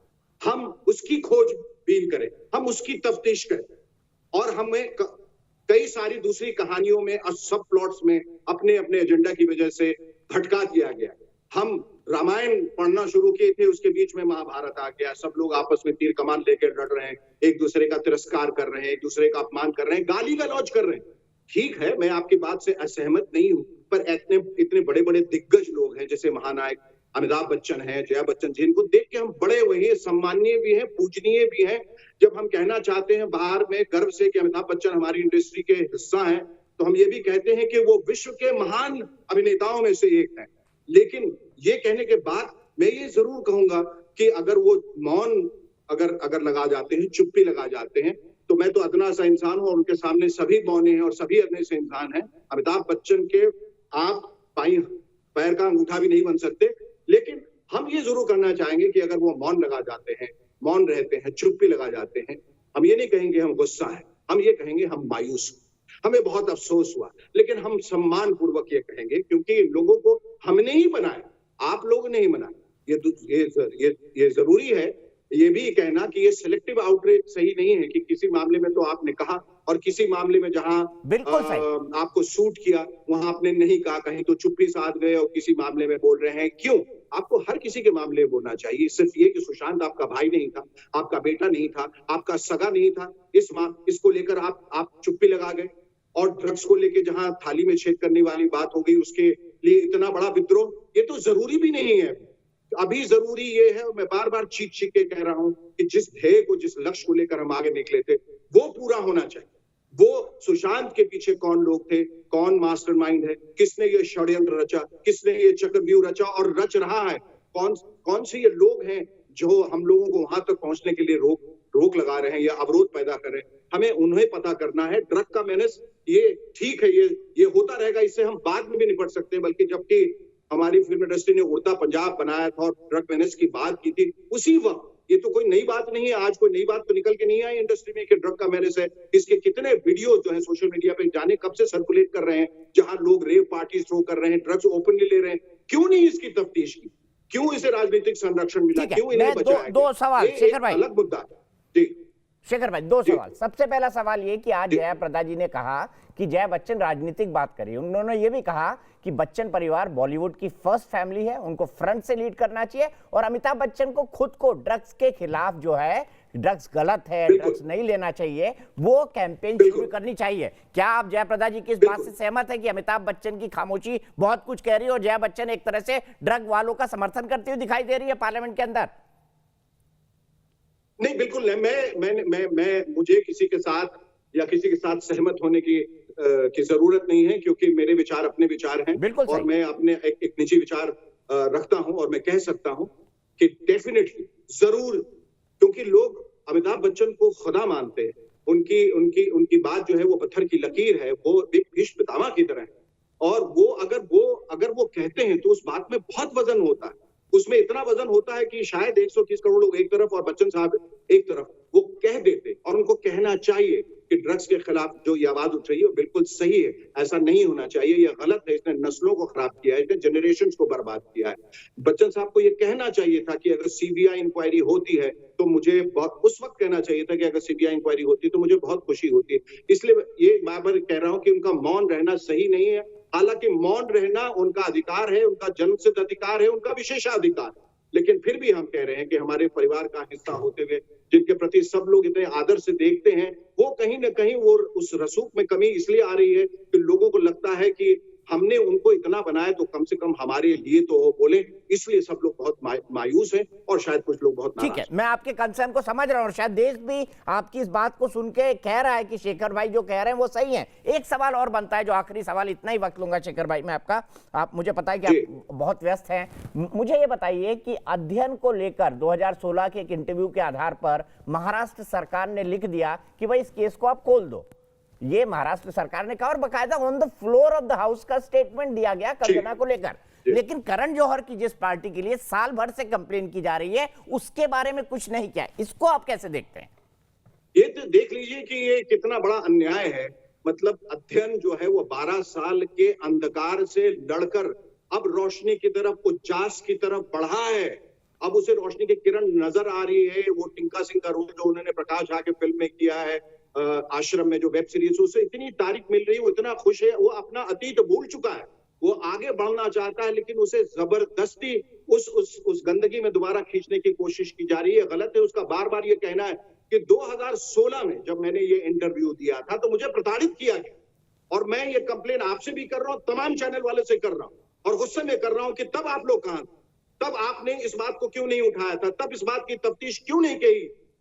हम उसकी खोजबीन करें, हम उसकी तफ्तीश करें। और हमें कई सारी दूसरी कहानियों में और सब प्लॉट्स में अपने अपने एजेंडा की वजह से भटका दिया गया। हम रामायण पढ़ना शुरू किए थे, उसके बीच में महाभारत आ गया। सब लोग आपस में तीर कमान लेकर लड़ रहे हैं, एक दूसरे का तिरस्कार कर रहे हैं, एक दूसरे का अपमान कर रहे हैं, गाली गलौज कर रहे हैं। ठीक है, मैं आपकी बात से असहमत नहीं हूं, पर इतने बड़े बड़े दिग्गज लोग हैं, जैसे महानायक अमिताभ बच्चन है, जया बच्चन जी, इनको देख के हम बड़े हुए हैं, सम्माननीय भी हैं, पूजनीय भी हैं। जब हम कहना चाहते हैं बाहर में गर्व से कि अमिताभ बच्चन हमारी इंडस्ट्री के हिस्सा हैं, तो हम ये भी कहते हैं कि वो विश्व के महान अभिनेताओं में से एक है। लेकिन ये कहने के बाद मैं ये जरूर कहूंगा कि अगर वो मौन अगर लगा जाते हैं, चुप्पी लगा जाते हैं, तो मैं तो अदना सा इंसान हूं और उनके सामने सभी मौन हैं और सभी अदने से इंसान हैं। अमिताभ बच्चन के आप पैर का अंगूठा भी नहीं बन सकते, लेकिन हम ये जरूर करना चाहेंगे कि अगर वो मौन लगा जाते हैं, मौन रहते हैं, चुप्पी लगा जाते हैं, हम ये नहीं कहेंगे हम गुस्सा है, हम ये कहेंगे हम मायूस हुए, हमें बहुत अफसोस हुआ, लेकिन हम सम्मान पूर्वक ये कहेंगे क्योंकि लोगों को हमने ही बनाया, आप लोग ने ही बनाया। ये जरूरी है ये भी कहना कि ये सिलेक्टिव आउटरीच सही नहीं है कि किसी मामले में तो आपने कहा और किसी मामले में जहां आपको सूट किया वहां आपने नहीं कहा, कहीं तो चुप्पी साध गए और किसी मामले में बोल रहे हैं। क्यों? आपको हर किसी के मामले में बोलना चाहिए। सिर्फ ये कि सुशांत आपका भाई नहीं था, आपका बेटा नहीं था, आपका सगा नहीं था, इसको लेकर आप चुप्पी लगा गए। और ड्रग्स को लेकर जहां थाली में छेद करने वाली बात हो गई, उसके लिए इतना बड़ा विद्रोह, ये तो जरूरी भी नहीं है। अभी जरूरी ये है, और मैं बार बार चीख के कह रहा हूं कि जिस ध्येय को, जिस लक्ष्य को लेकर हम आगे निकले थे, वो पूरा होना चाहिए। वो सुशांत के पीछे कौन लोग थे, कौन मास्टरमाइंड है, किसने ये षड्यंत्र रचा, किसने ये चक्रव्यूह रचा और रच रहा है, कौन से ये लोग हैं जो हम लोगों को वहां तक पहुंचने के लिए रोक लगा रहे हैं या अवरोध पैदा कर रहे हैं। हमें उन्हें पता करना है। ड्रग का मैनेज ये ठीक है, ये होता रहेगा, इससे हम बाद में भी निपट सकते हैं। बल्कि जबकि हमारी फिल्म इंडस्ट्री ने उड़ता पंजाब बनाया था और ड्रग मैनेज की बात की थी, उसी वक्त, ये तो कोई नई बात नहीं है, आज कोई नई बात तो निकल के नहीं आई इंडस्ट्री में कि ड्रग का मैनेज है। इसके कितने वीडियो जो है सोशल मीडिया पे जाने कब से सर्कुलेट कर रहे हैं, जहां लोग रेव पार्टी थ्रो कर रहे हैं, ड्रग्स ओपनली ले रहे हैं। क्यों नहीं इसकी तफ्तीश की? क्यों इसे राजनीतिक संरक्षण मिला? क्यों इन्हें बचाया? दो सवाल शेखर भाई, अलग मुद्दा जी। शेखर भाई, दो सवाल। सबसे पहला सवाल ये कि आज जया प्रदा जी ने कहा कि जया बच्चन राजनीतिक बात करी, उन्होंने ये भी कहा कि बच्चन परिवार बॉलीवुड की फर्स्ट फैमिली है, उनको फ्रंट से लीड करना चाहिए और अमिताभ बच्चन को खुद को ड्रग्स के खिलाफ जो है, ड्रग्स गलत है, ड्रग्स नहीं लेना चाहिए, वो कैंपेन शुरू करनी चाहिए। क्या आप जया प्रदा जी की इस बात से सहमत है कि अमिताभ बच्चन की खामोशी बहुत कुछ कह रही है और जया बच्चन एक तरह से ड्रग वालों का समर्थन करती हुई दिखाई दे रही है पार्लियामेंट के अंदर? नहीं, बिल्कुल नहीं। मैं मुझे किसी के साथ या किसी के साथ सहमत होने की जरूरत नहीं है, क्योंकि मेरे विचार अपने विचार हैं और मैं अपने एक निजी विचार रखता हूं और मैं कह सकता हूं कि डेफिनेटली जरूर, क्योंकि लोग अमिताभ बच्चन को खुदा मानते हैं, उनकी बात जो है वो पत्थर की लकीर है, वो एक भीष्म पितामह की तरह है। और वो अगर वो कहते हैं तो उस बात में बहुत वजन होता है, उसमें इतना वजन होता है कि शायद 130 करोड़ लोग एक तरफ और बच्चन साहब एक तरफ वो कह देते, और उनको कहना चाहिए कि ड्रग्स के खिलाफ जो ये आवाज उठ रही है वो बिल्कुल सही है, ऐसा नहीं होना चाहिए, ये गलत है, इसने नस्लों को खराब किया है, इसने जनरेशंस को बर्बाद किया है। बच्चन साहब को ये कहना चाहिए था कि अगर सीबीआई इंक्वायरी होती है तो मुझे बहुत, उस वक्त कहना चाहिए था कि अगर सीबीआई इंक्वायरी होती तो मुझे बहुत खुशी होती। इसलिए ये मैं कह रहा हूं कि उनका मौन रहना सही नहीं है। हालांकि मौन रहना उनका अधिकार है, उनका जन्मसिद्ध अधिकार है, उनका विशेषाधिकार, लेकिन फिर भी हम कह रहे हैं कि हमारे परिवार का हिस्सा होते हुए जिनके प्रति सब लोग इतने आदर से देखते हैं, वो कहीं ना कहीं वो उस रसूख में कमी इसलिए आ रही है कि लोगों को लगता है कि हमने उनको इतना बनाया तो कम से कम हमारे लिए तो वो बोले, इसलिए सब लोग बहुत मायूस हैं और शायद कुछ लोग बहुत नाराज। ठीक है, मैं आपके कंसर्न को समझ रहा हूं और शायद देश भी आपकी इस बात को सुन के कह रहा है कि शेखर भाई जो कह रहे हैं वो सही है। एक सवाल और बनता है, जो आखिरी सवाल, इतना ही वक्त लूंगा शेखर भाई मैं आपका, आप मुझे पता है कि आप बहुत व्यस्त हैं, मुझे ये बताइए कि अध्ययन को लेकर 2016 के एक इंटरव्यू के आधार पर महाराष्ट्र सरकार ने लिख दिया कि भाई इस केस को आप खोल दो, ये महाराष्ट्र सरकार ने कहा और बकायदा on the floor of the house का स्टेटमेंट दिया गया कंगना को लेकर। लेकिन करण जौहर की जिस पार्टी के लिए साल भर से कंप्लेन की जा रही है उसके बारे में कुछ नहीं किया, इसको आप कैसे देखते हैं? ये तो देख लीजिए कि ये कितना बड़ा अन्याय है। मतलब अध्ययन जो है वो 12 साल के अंधकार से लड़कर अब रोशनी की तरफ, उजास की तरफ बढ़ा है। अब उसे रोशनी की किरण नजर आ रही है। वो टिंका सिंह का रोल जो उन्होंने प्रकाश झा के फिल्म में किया है, आश्रम में जो वेब सीरीज, उसे इतनी तारीफ मिल रही है, वो इतना खुश है, वो अपना अतीत भूल चुका है, वो आगे बढ़ना चाहता है, लेकिन उसे जबरदस्ती उस गंदगी में दोबारा खींचने की कोशिश की जा रही है। गलत है उसका बार बार ये कहना है कि 2016 में जब मैंने ये इंटरव्यू दिया था तो मुझे प्रताड़ित किया गया, और मैं ये कंप्लेन आपसे भी कर रहा हूं, तमाम चैनल वाले से कर रहा हूं, और गुस्से में कर रहा हूं कि तब आप लोग कहां थे? तब आपने इस बात को क्यों नहीं उठाया था? तब इस बात की तफ्तीश क्यों नहीं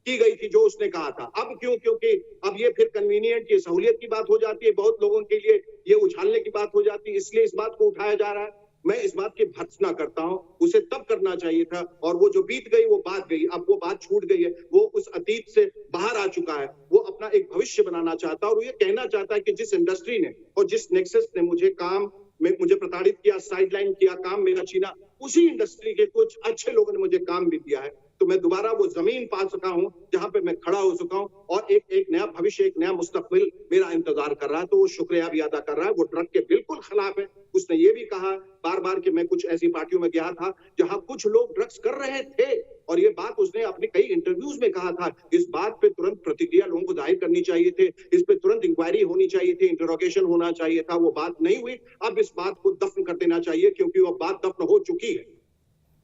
की गई थी जो उसने कहा था? अब क्यों? क्योंकि अब ये फिर कन्वीनियंट, ये सहूलियत की बात हो जाती है, बहुत लोगों के लिए ये उछालने की बात हो जाती है, इसलिए इस बात को उठाया जा रहा है। मैं इस बात की भर्त्सना करता हूं, उसे तब करना चाहिए था, और वो जो बीत गई वो बात गई, अब वो बात छूट गई है, वो उस अतीत से बाहर आ चुका है, वो अपना एक भविष्य बनाना चाहता है, और ये कहना चाहता है कि जिस इंडस्ट्री ने और जिस नेक्सस ने मुझे प्रताड़ित किया, साइडलाइन किया, काम मेरा छीना, उसी इंडस्ट्री के कुछ अच्छे लोगों ने मुझे काम भी दिया है, तो मैं दोबारा वो जमीन पा सका हूं जहां पे मैं खड़ा हो सका हूं, और एक नया भविष्य, एक नया मुस्तकबिल मेरा इंतजार कर रहा है। तो वो शुक्रिया भी अदा कर रहा है। वो ड्रग के बिल्कुल खिलाफ है। उसने ये भी कहा बार बार कि मैं कुछ ऐसी पार्टियों में गया था जहां कुछ लोग ड्रग्स कर रहे थे, और ये बात उसने अपने कई इंटरव्यूज में कहा था। इस बात पे तुरंत प्रतिक्रिया लोगों को जाहिर करनी चाहिए थे, इस पे तुरंत इंक्वायरी होनी चाहिए थी, इंटरोगेशन होना चाहिए था। वो बात नहीं हुई। अब इस बात को दफन कर देना चाहिए, क्योंकि वो बात दफन हो चुकी है।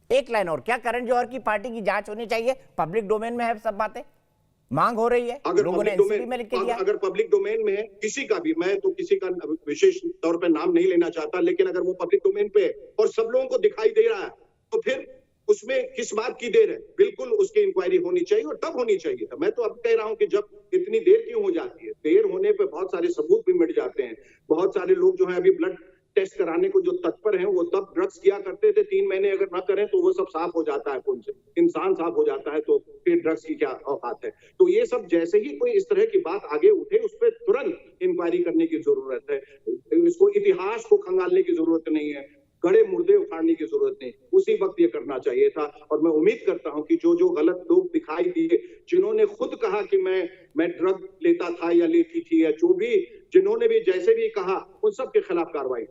एक लाइन और, क्या करण जौहर की पार्टी की जांच होनी चाहिए? पब्लिक डोमेन में है सब बातें, मांग हो रही है, लोगों ने एनसीबी में लिख के दिया। अगर पब्लिक डोमेन में है किसी का भी, मैं तो किसी का विशेष तौर पे नाम नहीं लेना चाहता, लेकिन अगर वो पब्लिक डोमेन पे है और सब लोगों को दिखाई दे रहा है, तो फिर उसमें किस बात की देर है? बिल्कुल उसकी इंक्वायरी होनी चाहिए, और तब होनी चाहिए था। मैं तो अब कह रहा हूं कि जब इतनी देर क्यों हो जाती है? देर होने पे बहुत सारे सबूत भी मिट जाते हैं। बहुत सारे लोग जो है अभी ब्लड टेस्ट कराने को जो तत्पर हैं, वो तब ड्रग्स किया करते थे। 3 महीने अगर ना करें तो वो सब साफ हो जाता है खून से, इंसान साफ हो जाता है, तो फिर ड्रग्स की क्या औकात है? तो ये सब जैसे ही कोई इस तरह की बात आगे उठे, उस पर तुरंत इंक्वायरी करने की जरूरत है। इसको इतिहास को खंगालने की जरूरत नहीं है, गड़े मुर्दे उखाड़ने की जरूरत नहीं, उसी वक्त ये करना चाहिए था। और मैं उम्मीद करता हूं कि जो गलत लोग दिखाई दिए, जिन्होंने खुद कहा कि मैं ड्रग लेता था या लेती थी, या जो भी जिन्होंने भी जैसे भी कहा, उन सब के खिलाफ कार्रवाई।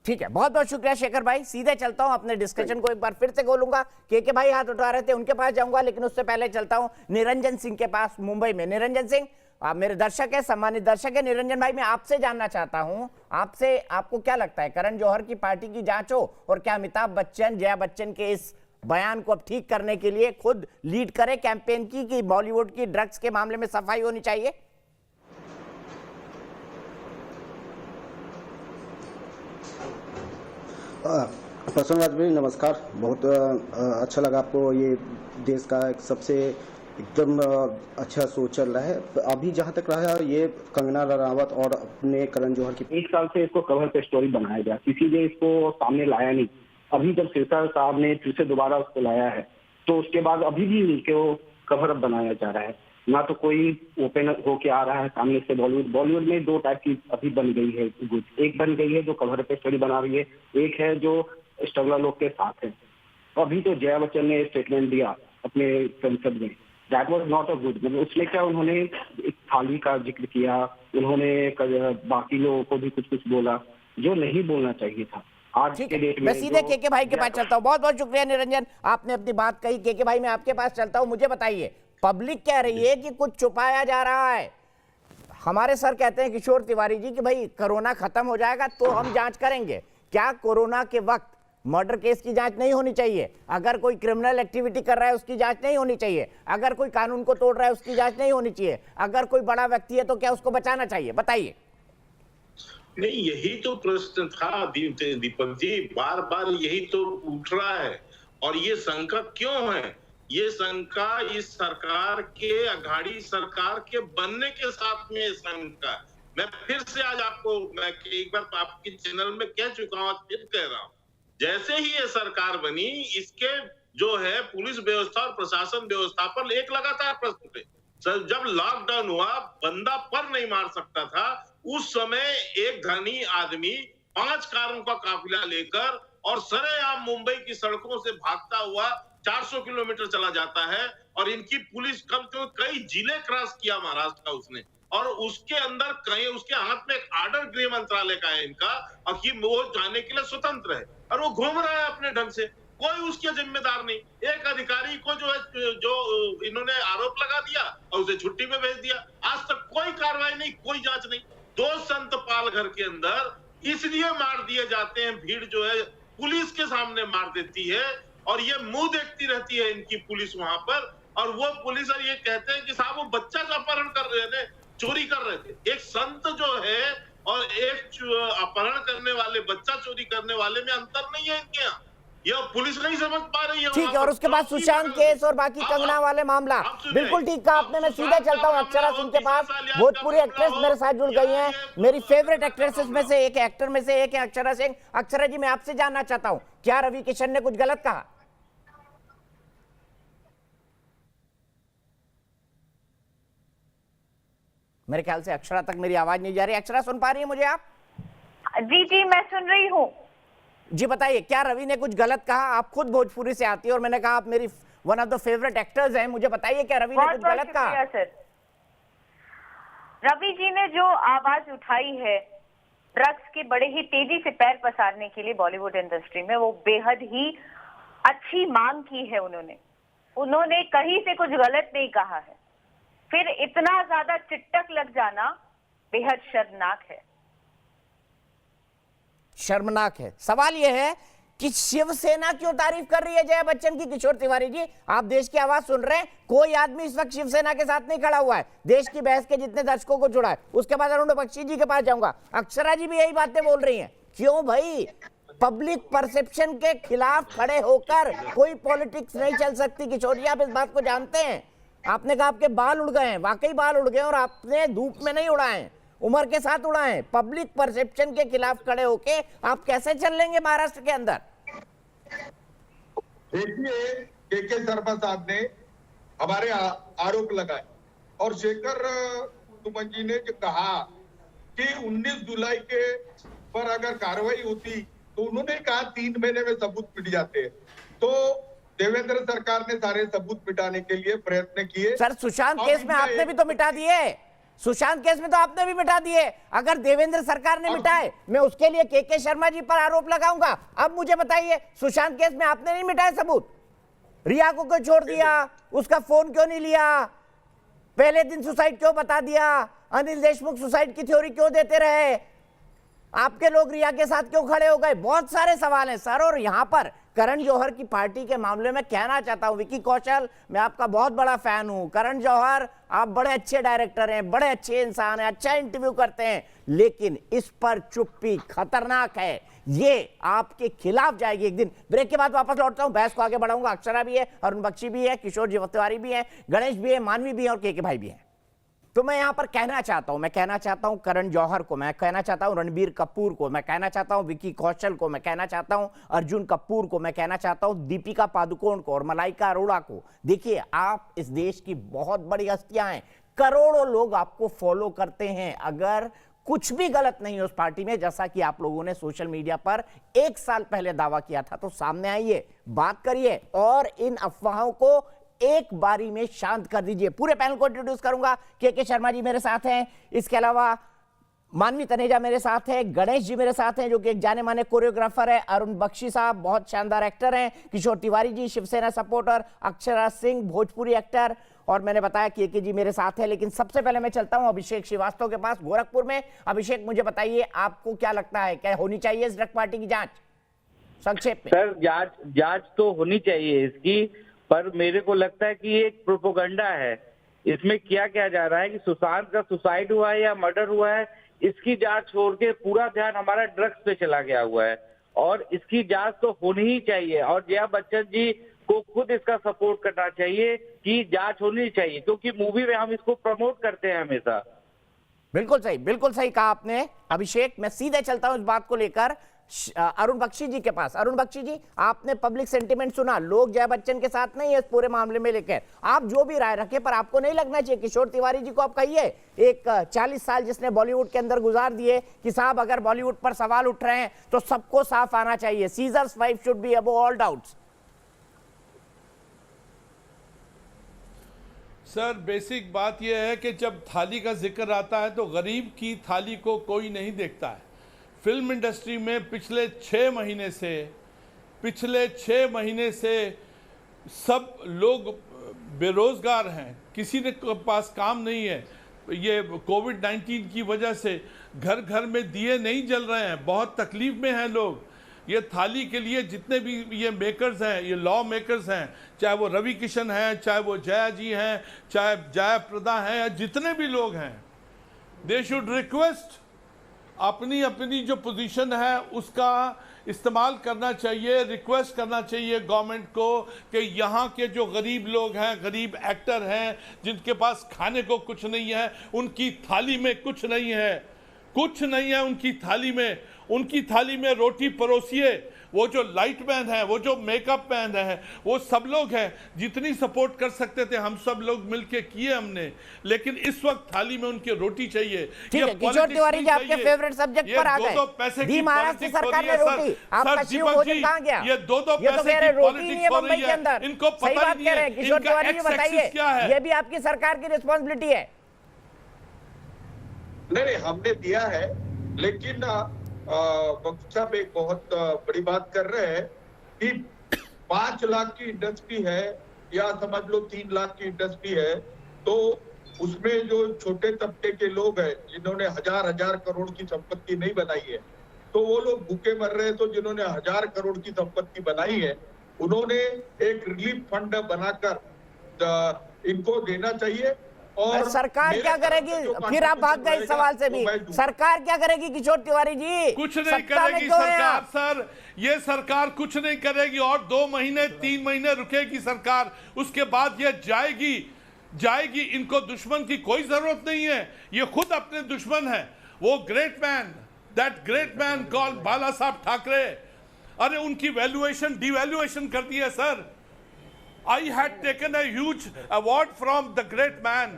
ठीक है, बहुत बहुत शुक्रिया शेखर भाई। सीधे चलता हूं, अपने डिस्कशन को एक बार फिर से खोलूंगा। के भाई हाथ उठा रहे थे, उनके पास जाऊंगा, लेकिन उससे पहले चलता हूं निरंजन सिंह के पास मुंबई में। निरंजन सिंह, आप मेरे दर्शक है, सम्मानित दर्शक है। निरंजन भाई, मैं आपसे जानना चाहता हूं, आपको क्या लगता है, करण जौहर की पार्टी की जांच हो, और क्या अमिताभ बच्चन, जया बच्चन के इस बयान को अब ठीक करने के लिए खुद लीड करे कैंपेन की, कि बॉलीवुड की ड्रग्स के मामले में सफाई होनी चाहिए? प्रसन्न राज भाई नमस्कार। बहुत अच्छा लगा आपको, ये देश का एक सबसे एकदम अच्छा शो चल रहा है अभी जहां तक रहा है। ये कंगना रनावत और अपने करण जौहर की 1 साल से इसको कवर पे स्टोरी बनाया गया, किसी ने इसको सामने लाया नहीं। अभी जब सिरसा साहब ने फिर से दोबारा उसको लाया है, तो उसके बाद अभी भी इनको कवर अप बनाया जा रहा है। ना तो कोई ओपन होके आ रहा है सामने से। बॉलीवुड में 2 टाइप की अभी बन गई है गुट। एक बन गई है जो कवर पे स्टोरी बना रही है, एक है जो स्ट्रगलर लोग के साथ है। अभी तो जया बच्चन ने स्टेटमेंट दिया अपने संसद में, that was not a good. मतलब उसमें क्या, उन्होंने एक थाली का जिक्र किया, उन्होंने बाकी लोगों को भी कुछ बोला जो नहीं बोलना चाहिए था। आज के डेट में मैं सीधे के भाई के पास चलता हूँ। बहुत बहुत शुक्रिया निरंजन, आपने अपनी बात कही। के भाई, मैं आपके पास चलता हूँ। मुझे बताइए, पब्लिक कह रही है कि कुछ छुपाया जा रहा है। हमारे सर कहते हैं किशोर तिवारी जी कि भाई कोरोना खत्म हो जाएगा तो हम जांच करेंगे। क्या कोरोना के वक्त मर्डर केस की जांच नहीं होनी चाहिए? अगर कोई क्रिमिनल एक्टिविटी कर रहा है उसकी जांच नहीं होनी चाहिए? अगर कोई कानून को तोड़ रहा है उसकी जांच नहीं होनी चाहिए? अगर कोई बड़ा व्यक्ति है तो क्या उसको बचाना चाहिए? बताइए। नहीं, यही तो प्रश्न था दीपक जी, बार बार यही तो उठ रहा है। और ये शंका क्यों है? ये शंका इस सरकार के, अघाड़ी सरकार के बनने के साथ में शंका। मैं फिर से आज आपको, मैं एक बार आपके चैनल में कह चुका हूं, आज फिर कह रहा हूं, जैसे ही ये सरकार बनी, इसके जो है पुलिस व्यवस्था और प्रशासन व्यवस्था पर एक लगातार प्रश्न थे। जब लॉकडाउन हुआ, बंदा पर नहीं मार सकता था, उस समय एक धनी आदमी 5 कारों का काफिला लेकर और सरेआम मुंबई की सड़कों से भागता हुआ 400 किलोमीटर चला जाता है, और इनकी पुलिस कम से कम कई जिले क्रॉस किया महाराष्ट्र का उसने, और उसके अंदर कहीं उसके हाथ में एक आर्डर गृह मंत्रालय का है इनका, और कि वो जाने के लिए स्वतंत्र है, और वो घूम रहा है अपने ढंग से, कोई उसके जिम्मेदार नहीं। एक अधिकारी को जो इन्होंने आरोप लगा दिया और उसे छुट्टी पे भेज दिया। आज तक कोई कार्रवाई नहीं, कोई जांच नहीं। 2 संत पाल घर के अंदर इसलिए मार दिए जाते हैं, भीड़ जो है पुलिस के सामने मार देती है, और ये मुंह देखती रहती है इनकी पुलिस वहां पर। और वो पुलिस और ये कहते हैं कि साहब वो बच्चा का अपहरण कर रहे हैं, चोरी कर रहे थे। एक संत जो है और एक अपहरण करने वाले, बच्चा चोरी करने वाले में अंतर नहीं है इनके यहाँ। यह पुलिस नहीं समझ पा रही है। ठीक है, और उसके बाद सुशांत केस और बाकी कंगना वाले मामला, बिल्कुल ठीक कहा आपने। मैं सीधे चलता हूँ अक्षरा सिंह के पास। भोजपुरी एक्ट्रेस मेरे साथ जुड़ गई हैं, मेरी फेवरेट एक्ट्रेसेस में से एक, एक्टर में से एक है अक्षरा सिंह। अक्षरा जी, मैं आपसे जानना चाहता हूँ, क्या रवि किशन ने कुछ गलत कहा? मेरे ख्याल से अक्षरा तक मेरी आवाज नहीं जा रही। अक्षरा, सुन पा रही है मुझे आप? जी जी, मैं सुन रही हूँ। जी बताइए, क्या रवि ने कुछ गलत कहा? आप खुद भोजपुरी से आती है और मैंने कहा आप मेरी one of the favourite actors हैं। मुझे बताइए, क्या रवि ने कुछ गलत कहा? सर, रवि जी ने जो आवाज उठाई है ड्रग्स के बड़े ही तेजी से पैर पसारने के लिए बॉलीवुड इंडस्ट्री में, वो बेहद ही अच्छी मांग की है उन्होंने कहीं से कुछ गलत नहीं कहा है। फिर इतना ज्यादा चिट्टक लग जाना बेहद शर्मनाक है। शर्मनाक है। सवाल यह है कि शिवसेना क्यों तारीफ कर रही है जया बच्चन की? किशोर तिवारी जी, आप देश की आवाज सुन रहे हैं, कोई आदमी इस वक्त शिवसेना के साथ नहीं खड़ा हुआ है। देश की बहस के जितने दर्शकों को जुड़ा है। उसके बाद अरुण बख्शी जी के पास जाऊंगा। अक्षरा जी भी यही बातें बोल रही हैं। क्यों भाई? पब्लिक परसेप्शन के खिलाफ खड़े होकर कोई पॉलिटिक्स नहीं चल सकती। किशोर जी, आप इस बात को जानते हैं। आपने कहा आपके बाल उड़ गए हैं, वाकई बाल उड़ गए, और आपने धूप में नहीं उड़ाए, उम्र के साथ उड़ाए। पब्लिक परसेप्शन के खिलाफ खड़े होके आप कैसे चल लेंगे महाराष्ट्र के अंदर? देखिए, के शर्मा साहब ने हमारे आरोप लगाए और शेखर सुमन जी ने जो कहा कि 19 जुलाई के पर अगर कार्रवाई होती तो उन्होंने कहा 3 महीने में सबूत मिट जाते। तो देवेंद्र सरकार ने सारे सबूत मिटाने के लिए प्रयत्न किए। सर, सुशांत केस में आपने भी तो मिटा दिए। सुशांत केस में तो आपने भी मिटा दिए। अगर देवेंद्र सरकार ने मिटाए, मैं उसके लिए के शर्मा जी पर आरोप लगाऊंगा। अब मुझे बताइए, सुशांत केस में आपने नहीं मिटाए सबूत? रिया को क्यों छोड़ दिया? उसका फोन क्यों नहीं लिया? पहले दिन सुसाइड क्यों बता दिया? अनिल देशमुख सुसाइड की थ्योरी क्यों देते रहे? आपके लोग रिया के साथ क्यों खड़े हो गए? बहुत सारे सवाल हैं सर। और यहां पर करण जौहर की पार्टी के मामले में कहना चाहता हूं, विकी कौशल, मैं आपका बहुत बड़ा फैन हूं। करण जौहर, आप बड़े अच्छे डायरेक्टर हैं, बड़े अच्छे इंसान हैं, अच्छा इंटरव्यू करते हैं, लेकिन इस पर चुप्पी खतरनाक है। ये आपके खिलाफ जाएगी एक दिन। ब्रेक के बाद वापस लौटता हूं, बहस को आगे बढ़ाऊंगा। अक्षरा भी है, अरुण बख्शी भी है, किशोर जी तिवारी भी है, गणेश भी है, मानवी भी है और के भाई भी है। तो मैं यहां पर कहना चाहता हूं करण जौहर को, मैं कहना चाहता हूं रणबीर कपूर को, मैं कहना चाहता हूं विकी कौशल को, मैं कहना चाहता हूं अर्जुन कपूर को, मैं कहना चाहता हूं दीपिका पादुकोण को और मलाइका अरोड़ा को। देखिए, आप इस देश की बहुत बड़ी हस्तियां हैं, करोड़ों लोग आपको फॉलो करते हैं। अगर कुछ भी गलत नहीं है उस पार्टी में, जैसा कि आप लोगों ने सोशल मीडिया पर 1 साल पहले दावा किया था, तो सामने आइए, बात करिए और इन अफवाहों को एक बारी में शांत कर दीजिए। पूरे पैनल को इंट्रोड्यूस करूंगा। के शर्मा जी मेरे साथ हैं, इसके अलावा मानवी तनेजा मेरे साथ है, गणेश जी मेरे साथ हैं जो कि एक जाने माने कोरियोग्राफर है, अरुण बख्शी साहब बहुत शानदार एक्टर हैं, किशोर तिवारी जी शिवसेना सपोर्टर, अक्षरा सिंह भोजपुरी एक्टर, और मैंने बताया कि जी मेरे साथ है। लेकिन सबसे पहले मैं चलता हूं अभिषेक श्रीवास्तव के पास गोरखपुर में। अभिषेक, मुझे बताइए, आपको क्या लगता है, क्या होनी चाहिए इस ड्रग पार्टी की जांच? संक्षेप में सर, जांच तो होनी चाहिए इसकी, पर मेरे को लगता है कि ये एक प्रोपोगंडा है। इसमें क्या किया जा रहा है कि सुशांत का सुसाइड हुआ है या मर्डर हुआ है, इसकी जांच छोड़ के पूरा ध्यान हमारा ड्रग्स पे चला गया हुआ है, और इसकी जांच तो होनी ही चाहिए। और जया बच्चन जी को खुद इसका सपोर्ट करना चाहिए कि जांच होनी चाहिए, क्योंकि मूवी में हम इसको प्रमोट करते हैं हमेशा। बिल्कुल सही कहा आपने अभिषेक। मैं सीधे चलता हूं इस बात को लेकर अरुण बख्शी जी के पास। अरुण बख्शी जी, आपने पब्लिक सेंटिमेंट सुना, लोग जया बच्चन के साथ नहीं है इस पूरे मामले में लेकर। आप जो भी राय रखें, पर आपको नहीं लगना चाहिए, किशोर तिवारी जी को आप कहिए, एक 40 साल जिसने बॉलीवुड के अंदर गुजार दिए, कि साहब अगर बॉलीवुड पर सवाल उठ रहे हैं तो सबको साफ आना चाहिए। Seizures wife should be above all doubts. Sir, basic बात यह है कि जब थाली का जिक्र आता है तो गरीब की थाली को कोई नहीं देखता है। फिल्म इंडस्ट्री में पिछले 6 महीने से सब लोग बेरोजगार हैं, किसी के पास काम नहीं है। ये कोविड-19 की वजह से घर घर में दिए नहीं जल रहे हैं, बहुत तकलीफ में हैं लोग। ये थाली के लिए जितने भी ये मेकर्स हैं, ये लॉ मेकर्स हैं, चाहे वो रवि किशन हैं, चाहे वो जया जी हैं, चाहे जया प्रदा हैं, या जितने भी लोग हैं, दे शुड रिक्वेस्ट, अपनी अपनी जो पोजीशन है उसका इस्तेमाल करना चाहिए, रिक्वेस्ट करना चाहिए गवर्नमेंट को कि यहाँ के जो गरीब लोग हैं, गरीब एक्टर हैं, जिनके पास खाने को कुछ नहीं है, उनकी थाली में कुछ नहीं है, कुछ नहीं है उनकी थाली में, उनकी थाली में रोटी परोसिए। वो जो लाइटमैन है, वो जो मेकअप मैन है, वो सब लोग हैं, जितनी सपोर्ट कर सकते थे हम सब लोग मिलके किए हमने, लेकिन इस वक्त थाली में उनकी रोटी चाहिए। ठीक है, किशोर तिवारी जी आपके फेवरेट सब्जेक्ट पर आ गए। पैसे दी की महाराष्ट्र पॉलिटिक्स हो सरकार रही ने है रोटी, आपका सर। शिव भोजन कहाँ गया? ये दो ये तो पैसे कह रहे की रोटी नहीं है पॉलिटिक्स हो मुंबई रही के अंदर। है, इनको सही पता बात नहीं कह रहे है हैं किशोर इनका तिवारी जी, एक्स एक्सिस क्या बताइए, है। ये भी आपकी सरकार की रिस्पॉन्सिबिलिटी है। नहीं, हमने दिया है, लेकिन साहब एक बहुत बड़ी बात कर रहे हैं कि 5 लाख की इंडस्ट्री है या समझ लो 3 लाख की इंडस्ट्री है, तो उसमें जो छोटे तबके के लोग हैं जिन्होंने हजार करोड़ की संपत्ति नहीं बनाई है, तो वो लोग भूखे मर रहे हैं। तो जिन्होंने 1000 करोड़ की संपत्ति बनाई है, उन्होंने एक रिलीफ फंड बनाकर इनको देना चाहिए। और सरकार क्या करेगी? फिर आप भाग गए इस सवाल से भी। सरकार क्या करेगी किशोर तिवारी जी? कुछ नहीं करेगी सरकार सर, ये सरकार कुछ नहीं करेगी, और 2 महीने 3 महीने रुकेगी सरकार, उसके बाद ये जाएगी। इनको दुश्मन की कोई जरूरत नहीं है, ये खुद अपने दुश्मन है। वो great man, that great man called Bala Sahab Thackeray, अरे उनकी वैल्यूएशन डिवैल्यूएशन कर दी है sir. I had taken a huge award from the great man.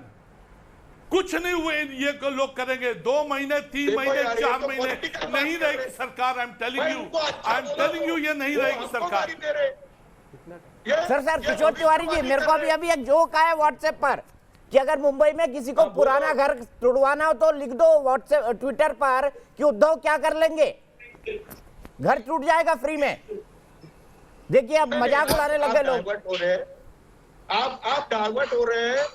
कुछ नहीं हुए ये लोग करेंगे। 2 महीने 3 महीने 4 महीने नहीं रहेगी सरकार। आई एम टेलिंग यू ये नहीं रहेगी सरकार। सर किशोर तिवारी जी, मेरे को अभी एक जोक आया व्हाट्सएप पर कि अगर मुंबई में किसी को पुराना घर तोड़वाना हो तो लिख दो व्हाट्सएप ट्विटर पर कि उद्धव क्या कर लेंगे, घर टूट जाएगा फ्री में। देखिए अब मजाक उड़ाने लगे लोग। आप डाइवर्ट हो रहे हैं।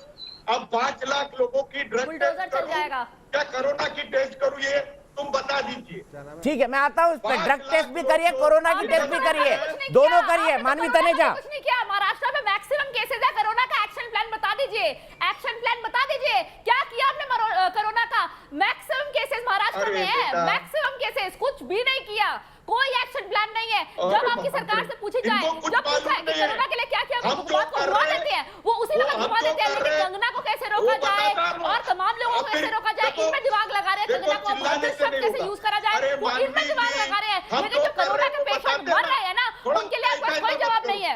अब 5 लाख लोगों की ड्रग टेस्ट चल जाएगा क्या कोरोना की टेस्ट करूँ, ये तुम बता दीजिए। ठीक है, मैं आता हूँ उस पर। ड्रग टेस्ट भी करिए, कोरोना की टेस्ट भी करिए, दोनों करिए। मानवी तनेजा, कुछ नहीं किया। महाराष्ट्र में मैक्सिमम केसेस है, कोरोना का एक्शन प्लान बता दीजिए, एक्शन प्लान बता दीजिए, क्या किया आपने कोरोना का? मैक्सिमम केसेस महाराष्ट्र में है, मैक्सिमम केसेस, कुछ भी नहीं किया, कोई एक्शन प्लान नहीं है। जब आपकी सरकार से पूछी जाए, जब पूछा है कि कोरोना के लिए क्या किया, वो बात को घुमा देते हैं, वो उसी वक्त घुमा देते हैं। लेकिन कंगना को कैसे रोका जाए और तमाम लोगों को कैसे रोका जाए, इनमें दिमाग लगा रहे हैं। कंगना को शब्द कैसे यूज करा जाए, वो इनमें दिमाग लगा रहे हैं। लेकिन जो कोरोना के पेशेंट मर रहे हैं ना, उनके लिए आपका कोई जवाब नहीं है,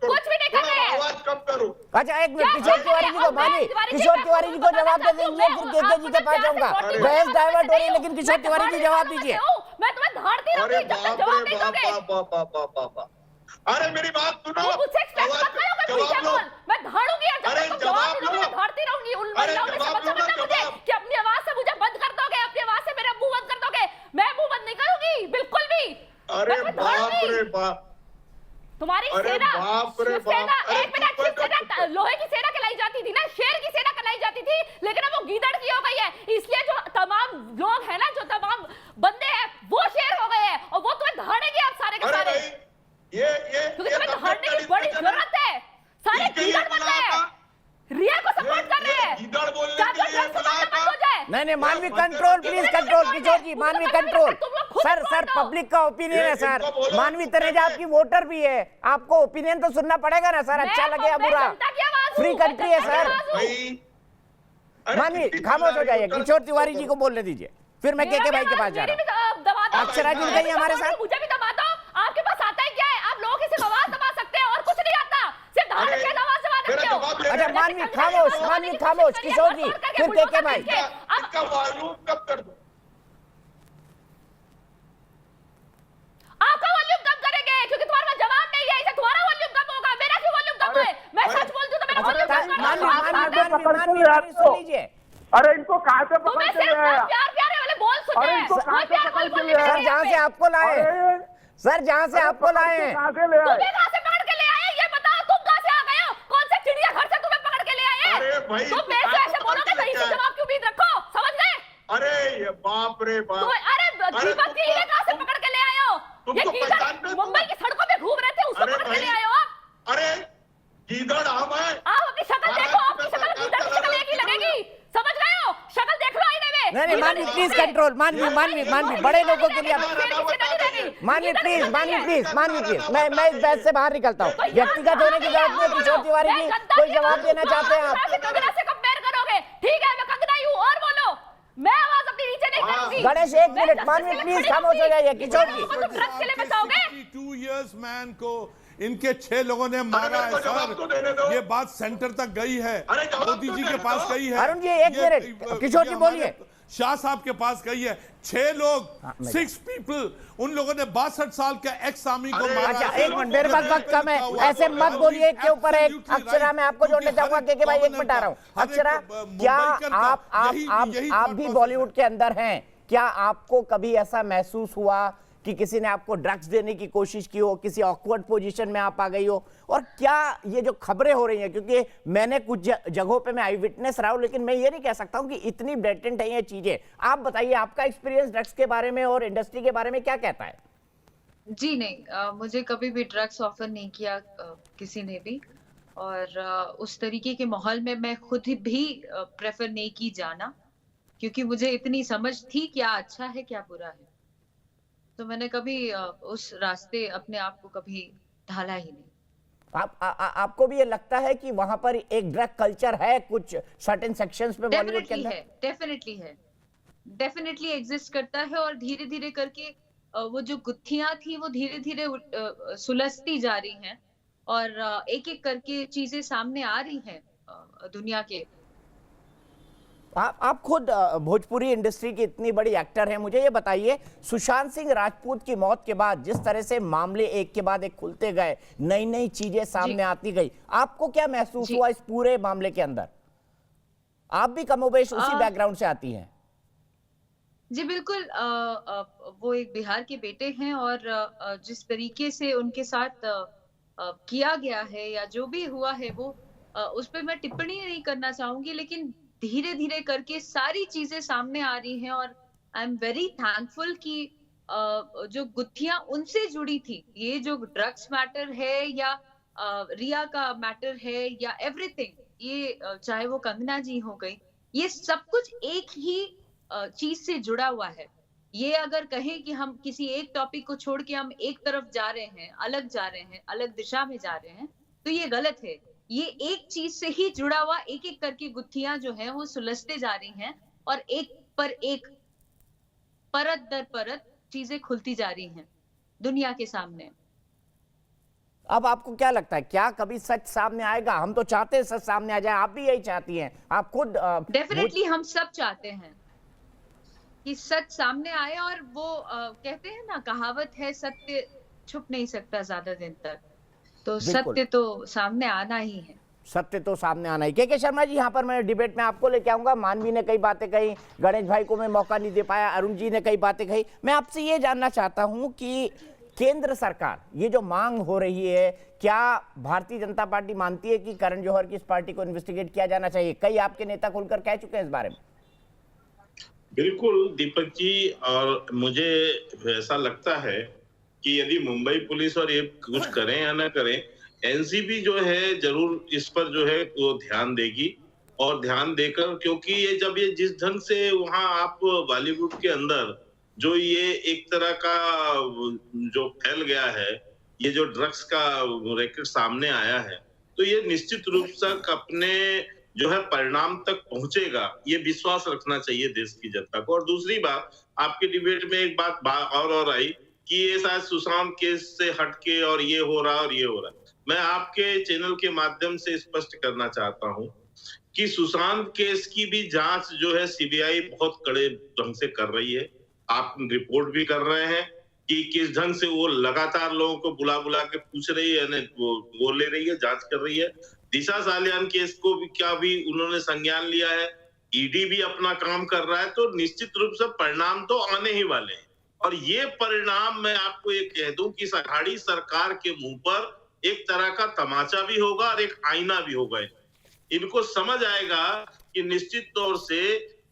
कुछ भी नहीं कर रहे हैं। आवाज कम करो। अच्छा एक मिनट, किशोर तिवारी जी को मानिए, किशोर तिवारी जी को जवाब दे देंगे, फिर केके जी के पास जाऊंगा। बहस डाइवर्ट हो रही है, लेकिन किशोर तिवारी जी जवाब दीजिए। मैं तुम्हें धारती रहूंगी जब तक जवाब नहीं दोगे। अरे मेरी बात सुनो, मुझसे एक्सपेक्ट मत करो कि पीछे बोल, मैं धाड़ूंगी और जब तक जवाब नहीं दोगे मैं धाड़ती रहूंगी। उन महिलाओं की समझ समझना मुझे कि अपनी आवाज से मुझे बंद कर दोगे, अपनी आवाज से मेरा मुंह बंद कर दोगे। मैं मुंह बंद नहीं करूंगी बिल्कुल भी। अरे बाप रे बाप, तुम्हारी सेना, एक मिनट, लोहे की सेना कहलाई जाती थी ना, शेर की सेना कहलाई जाती थी, लेकिन अब वो गीदड़ की हो गई है। इसलिए जो तमाम लोग हैं ना, जो तमाम बंदे हैं, वो शेर हो गए हैं और वो तुम्हें धाड़ेंगे आप सारे के सारे। क्योंकि तुम्हें धाड़ने की बड़ी जरूरत है। सारे गीदड़ बन गए हैं, रिया को सपोर्ट कर रहे हैं। नहीं, मानवी कंट्रोल, प्लीज कंट्रोल। किशोर जी, मानवी कंट्रोल। सर पब्लिक का ओपिनियन है सर। मानवी तनेजा आपकी वोटर भी है, आपको ओपिनियन तो सुनना पड़ेगा ना सर, अच्छा लगे या बुरा। फ्री कंट्री है सर। मानवी खामोश हो जाइए, किशोर तिवारी जी को बोलने दीजिए, फिर मैं केके भाई के पास जा रहा हूँ। अक्षरा जी कहीं हमारे साथ। मुझे भी दबा दो, आपके पास आता है क्या है? आप लोगों की सिर्फ आवाज दबा सकते हैं और कुछ नहीं आता, सिर्फ धाड़ के आवाज दबा देते हो। अच्छा मानवी खामोश, किशोर जी फिर केके भाई। इसका वॉल्यूम कम कर दो। आपका वॉल्यूम कम करेंगे क्योंकि तुम्हारा जवाब नहीं है, इसे तुम्हारा वॉल्यूम कम होगा, मेरा क्यों वॉल्यूम कम है? मैं सच बोलती हूं तो मेरा वॉल्यूम कम करना। मानवी सुन लीजिए। अरे इनको कहां से पकड़ के ले आया? प्यार वाले बोल सुन रहे हैं। सर जहां से आपको लाए, सर जहां से आपको लाए हैं, तुम्हें कहां से पकड़ के ले आए ये बताओ। तुम कहां से आ गए हो? कौन से चिड़िया घर से तुम्हें पकड़ के ले आए? तुम मेरे से ऐसे बोलोगे तो इसी जवाब की उम्मीद रखो, समझ गए? अरे ये बाप रे बाप। अरे दीपक जी ये कहां से पकड़ के ले आए हो? ये गीदड़ मुंबई की सड़कों पे घूम रहे थे, उसको पकड़ के ले आए हो आप? अरे गीदड़ हम हैं। आप अपनी शक्ल देखो, आपकी शक्ल गीदड़ की शक्ल एक ही लगेगी, समझ गए हो? शक्ल देख लो नहीं मानवी प्लीज कंट्रोल, मानवी बड़े लोगों के लिए मानवी प्लीज मैं इस बहस से बाहर निकलता हूँ। व्यक्तिगत होने की जरूरत नहीं। किशोर तिवारी जी कोई जवाब देना चाहते हैं आप? कंगना से कंपेयर करोगे? ठीक है, मैं कंगना ही हूँ और बोलो, मैं आवाज अपनी नीचे नहीं करूंगी। गणेश एक मिनट, मानवी प्लीज खामोश हो जाइए। किशोर जी, ड्रग्स के लिए बचाओगे? 2 years मैन को इनके 6 लोगों ने मारा है सर। ये बात सेंटर तक गई है, मोदी जी के पास गई है। अरुण जी एक मिनट, किशोर जी बोलिए। शाह साहब के पास गई है। 6 लोग 6 पीपल, उन लोगों ने 62 साल के एक्स आर्मी को मारा। अच्छा एक मिनट, मेरे पास वक्त कम है, ऐसे मत बोलिए। के ऊपर है अक्षरा, मैं आपको जोड़ना चाहूंगा के भाई, एक मिनट आ रहा हूँ। अक्षरा, क्या आप भी बॉलीवुड के अंदर हैं, क्या आपको कभी ऐसा महसूस हुआ कि किसी ने आपको ड्रग्स देने की कोशिश की हो, किसी ऑकवर्ड पोजीशन में आप आ गई हो? और क्या ये जो खबरें हो रही हैं, क्योंकि मैंने कुछ जगहों पे मैं आई विटनेस रहा हूं, लेकिन मैं ये नहीं कह सकता हूं कि इतनी ब्लेटेंट है ये चीजें। आप बताइए, आपका एक्सपीरियंस ड्रग्स के बारे में और इंडस्ट्री के बारे में क्या कहता है? जी नहीं, मुझे कभी भी ड्रग्स ऑफर नहीं किया किसी ने भी, और उस तरीके के माहौल में मैं खुद भी प्रेफर नहीं की जाना, क्योंकि मुझे इतनी समझ थी क्या अच्छा है क्या बुरा है। तो मैंने कभी उस रास्ते अपने आप को कभी ढाला ही नहीं। आपको भी ये लगता है कि वहां पर एक ड्रग कल्चर है कुछ सर्टेन सेक्शंस पे बॉलीवुड के अंदर? डेफिनेटली एग्जिस्ट करता है, और धीरे धीरे करके वो जो गुत्थियां थी वो धीरे धीरे सुलझती जा रही हैं, और एक एक करके चीजें सामने आ रही हैं दुनिया के। आप खुद भोजपुरी इंडस्ट्री की इतनी बड़ी एक्टर हैं, मुझे ये बताइए, सुशांत सिंह राजपूत की मौत के बाद जिस तरह से मामले एक के बाद एक खुलते गए, नई नई चीजें सामने आती गई, आपको क्या महसूस हुआ इस पूरे मामले के अंदर? आप भी कमोबेश उसी बैकग्राउंड से आती हैं। जी बिल्कुल, वो एक बिहार के बेटे हैं, और जिस तरीके से उनके साथ किया गया है या जो भी हुआ है वो उस पर मैं टिप्पणी नहीं करना चाहूंगी, लेकिन धीरे धीरे करके सारी चीजें सामने आ रही हैं, और आई एम वेरी थैंकफुल कि जो गुत्थियां उनसे जुड़ी थी, ये जो ड्रग्स मैटर है या रिया का मैटर है या एवरीथिंग, ये चाहे वो कंगना जी हो गई, ये सब कुछ एक ही चीज से जुड़ा हुआ है। ये अगर कहें कि हम किसी एक टॉपिक को छोड़ के हम एक तरफ जा रहे हैं, अलग जा रहे हैं, अलग दिशा में जा रहे हैं, तो ये गलत है। ये एक चीज से ही जुड़ा हुआ एक एक करके गुत्थियां जो है वो सुलझते जा रही हैं, और एक पर एक, परत दर परत चीजें खुलती जा रही हैं दुनिया के सामने। अब आपको क्या लगता है, क्या कभी सच सामने आएगा? हम तो चाहते हैं सच सामने आ जाए, आप भी यही चाहती हैं, आप खुद डेफिनेटली हम सब चाहते हैं कि सच सामने आए, और वो कहते हैं ना, कहावत है, सत्य छुप नहीं सकता ज्यादा दिन तक, तो सत्य तो सामने आना ही है। सत्य तो सामने आना ही। के शर्मा जी, यहाँ पर मैं डिबेट में आपको लेके आऊंगा। मानवी ने कई बातें कही, गणेश भाई को मैं मौका नहीं दे पाया, अरुण जी ने कई बातें कही। मैं आपसे ये जानना चाहता हूँ कि केंद्र सरकार, ये जो मांग हो रही है, क्या भारतीय जनता पार्टी मानती है कि करण जौहर की इस पार्टी को इन्वेस्टिगेट किया जाना चाहिए? कई आपके नेता खुलकर कह चुके हैं इस बारे में। बिल्कुल दीपक जी, और मुझे ऐसा लगता है कि यदि मुंबई पुलिस और ये कुछ करें या ना करें, एनसीबी जो है जरूर इस पर जो है वो ध्यान देगी, और ध्यान देकर, क्योंकि ये जब ये जिस ढंग से वहां आप बॉलीवुड के अंदर जो ये एक तरह का जो फैल गया है, ये जो ड्रग्स का रैकेट सामने आया है, तो ये निश्चित रूप से अपने जो है परिणाम तक पहुंचेगा, ये विश्वास रखना चाहिए देश की जनता को। और दूसरी बात, आपके डिबेट में एक बात और आई कि ये शायद सुशांत केस से हटके और ये हो रहा और ये हो रहा। मैं आपके चैनल के माध्यम से स्पष्ट करना चाहता हूं कि सुशांत केस की भी जांच जो है सीबीआई बहुत कड़े ढंग से कर रही है। आप रिपोर्ट भी कर रहे हैं कि किस ढंग से वो लगातार लोगों को बुला बुला के पूछ रही है, वो ले रही है, जांच कर रही है। दिशा सालियान केस को भी क्या भी उन्होंने संज्ञान लिया है, ईडी भी अपना काम कर रहा है, तो निश्चित रूप से परिणाम तो आने ही वाले हैं। और ये परिणाम मैं आपको ये कह दूं कि अघाड़ी सरकार के मुंह पर एक तरह का तमाचा भी होगा और एक आईना भी होगा। इनको समझ आएगा कि निश्चित तौर से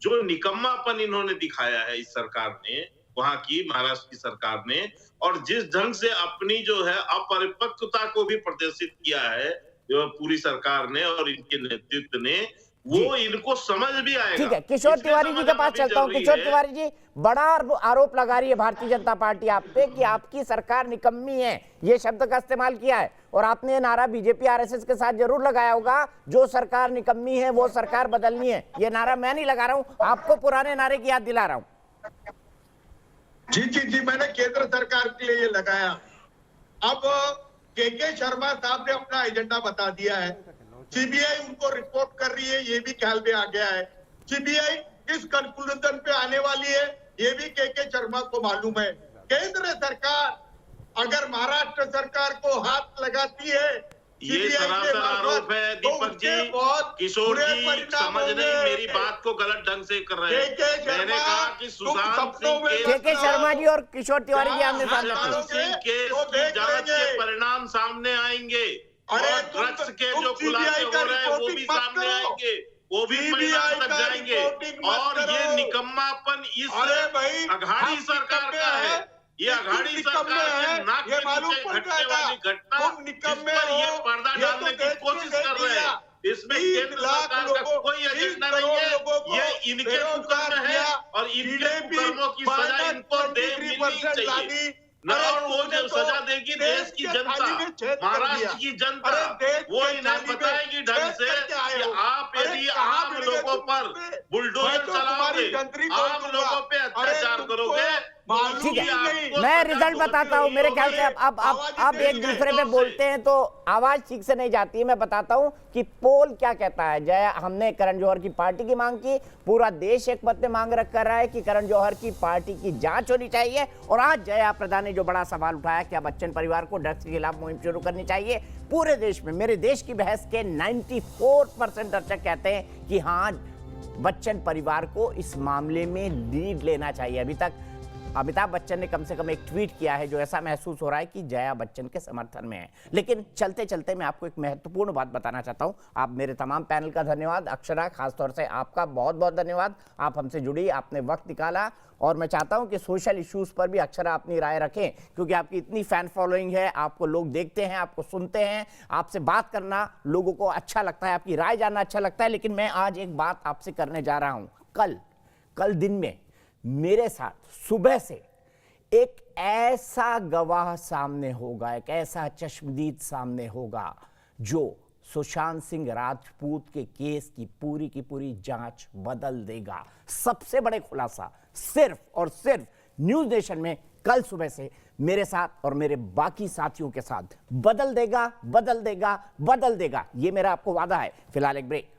जो निकम्मापन इन्होंने दिखाया है इस सरकार ने, वहां की महाराष्ट्र की सरकार ने, और जिस ढंग से अपनी जो है अपरिपक्वता को भी प्रदर्शित किया है पूरी सरकार ने और इनके नेतृत्व ने, वो इनको समझ भी आएगा। ठीक है, किशोर तिवारी जी के पास चलता हूं। किशोर तिवारी जी, बड़ा आरोप लगा रही है भारतीय जनता पार्टी आप पे कि आपकी सरकार निकम्मी है, ये शब्द का इस्तेमाल किया है। और आपने ये नारा बीजेपी आरएसएस के साथ जरूर लगाया होगा, जो सरकार निकम्मी है वो सरकार बदलनी है। ये नारा मैं नहीं लगा रहा हूं, आपको पुराने नारे की याद दिला रहा हूं। जी, मैंने केंद्र सरकार के लिए ये लगाया। अब के शर्मा साहब ने अपना एजेंडा बता दिया है, सीबीआई उनको रिपोर्ट कर रही है, ये भी ख्याल में आ गया है। सीबीआई किस कंक्लूजन पे आने वाली है ये भी के शर्मा को मालूम है। केंद्र सरकार अगर महाराष्ट्र सरकार को हाथ लगाती है, ये सरासर आरोप है दीपक जी। किशोर जी समझ नहीं, मेरी बात को गलत ढंग से कर रहे हैं। मैंने कहा कि सुशांत सिंह के शर्मा जी और किशोर तिवारी जी आमने सामने केस की जांच के परिणाम सामने आएंगे और ड्रग्स के जो खुलासे हो रहे हैं वो भी सामने आएंगे, वो भी परिणाम तक जाएंगे। और ये निकम्मापन इस अघाड़ी सरकार का है। ये अघाड़ी सरकार के नाक के नीचे घटने वाली घटना, जिस पर ये पर्दा डालने की कोशिश कर रहे हैं, इसमें केंद्र सरकार का कोई एजेंडा नहीं है। ये इनके कुकर्म है और इनके कुकर्मों की सजा इनको मिलनी चाहिए। और वो जो सजा देगी देश की जनता, महाराष्ट्र की जनता, वो इन्हें बताएगी ढंग से कि आप यदि आम लोगों पर बुलडोजर चलाओगे, आम लोगों पे अत्याचार करोगे। ठीक है, मैं रिजल्ट बताता हूं। मेरे ख्याल से अब एक दूसरे पे बोलते हैं तो आवाज ठीक से नहीं जाती है। मैं बताता हूं कि पोल क्या कहता है। जय, हमने करण जौहर की पार्टी की मांग की, पूरा देश एक मत में मांग कर रहा है कि करण जौहर की पार्टी की जांच होनी चाहिए। और आज जया प्रदा ने जो बड़ा सवाल उठाया, क्या बच्चन परिवार को ड्रग्स के खिलाफ मुहिम शुरू करनी चाहिए पूरे देश में। मेरे देश की बहस के 94% दर्शक कहते हैं कि हाँ, बच्चन परिवार को इस मामले में लीड लेना चाहिए। अभी तक अमिताभ बच्चन ने कम से कम एक ट्वीट किया है जो ऐसा महसूस हो रहा है कि जया बच्चन के समर्थन में है। लेकिन चलते चलते मैं आपको एक महत्वपूर्ण बात बताना चाहता हूं। आप मेरे तमाम पैनल का धन्यवाद, अक्षरा खासतौर से आपका बहुत बहुत धन्यवाद। आप हमसे जुड़ी, आपने वक्त निकाला। और मैं चाहता हूं कि सोशल इश्यूज पर भी अक्षरा अपनी राय रखें, क्योंकि आपकी इतनी फैन फॉलोइंग है, आपको लोग देखते हैं, आपको सुनते हैं, आपसे बात करना लोगों को अच्छा लगता है, आपकी राय जानना अच्छा लगता है। लेकिन मैं आज एक बात आपसे करने जा रहा हूं। कल दिन में मेरे साथ सुबह से एक ऐसा गवाह सामने होगा, एक ऐसा चश्मदीद सामने होगा जो सुशांत सिंह राजपूत के केस की पूरी जांच बदल देगा। सबसे बड़े खुलासा सिर्फ और सिर्फ न्यूज नेशन में कल सुबह से मेरे साथ और मेरे बाकी साथियों के साथ बदल देगा। ये मेरा आपको वादा है। फिलहाल एक ब्रेक।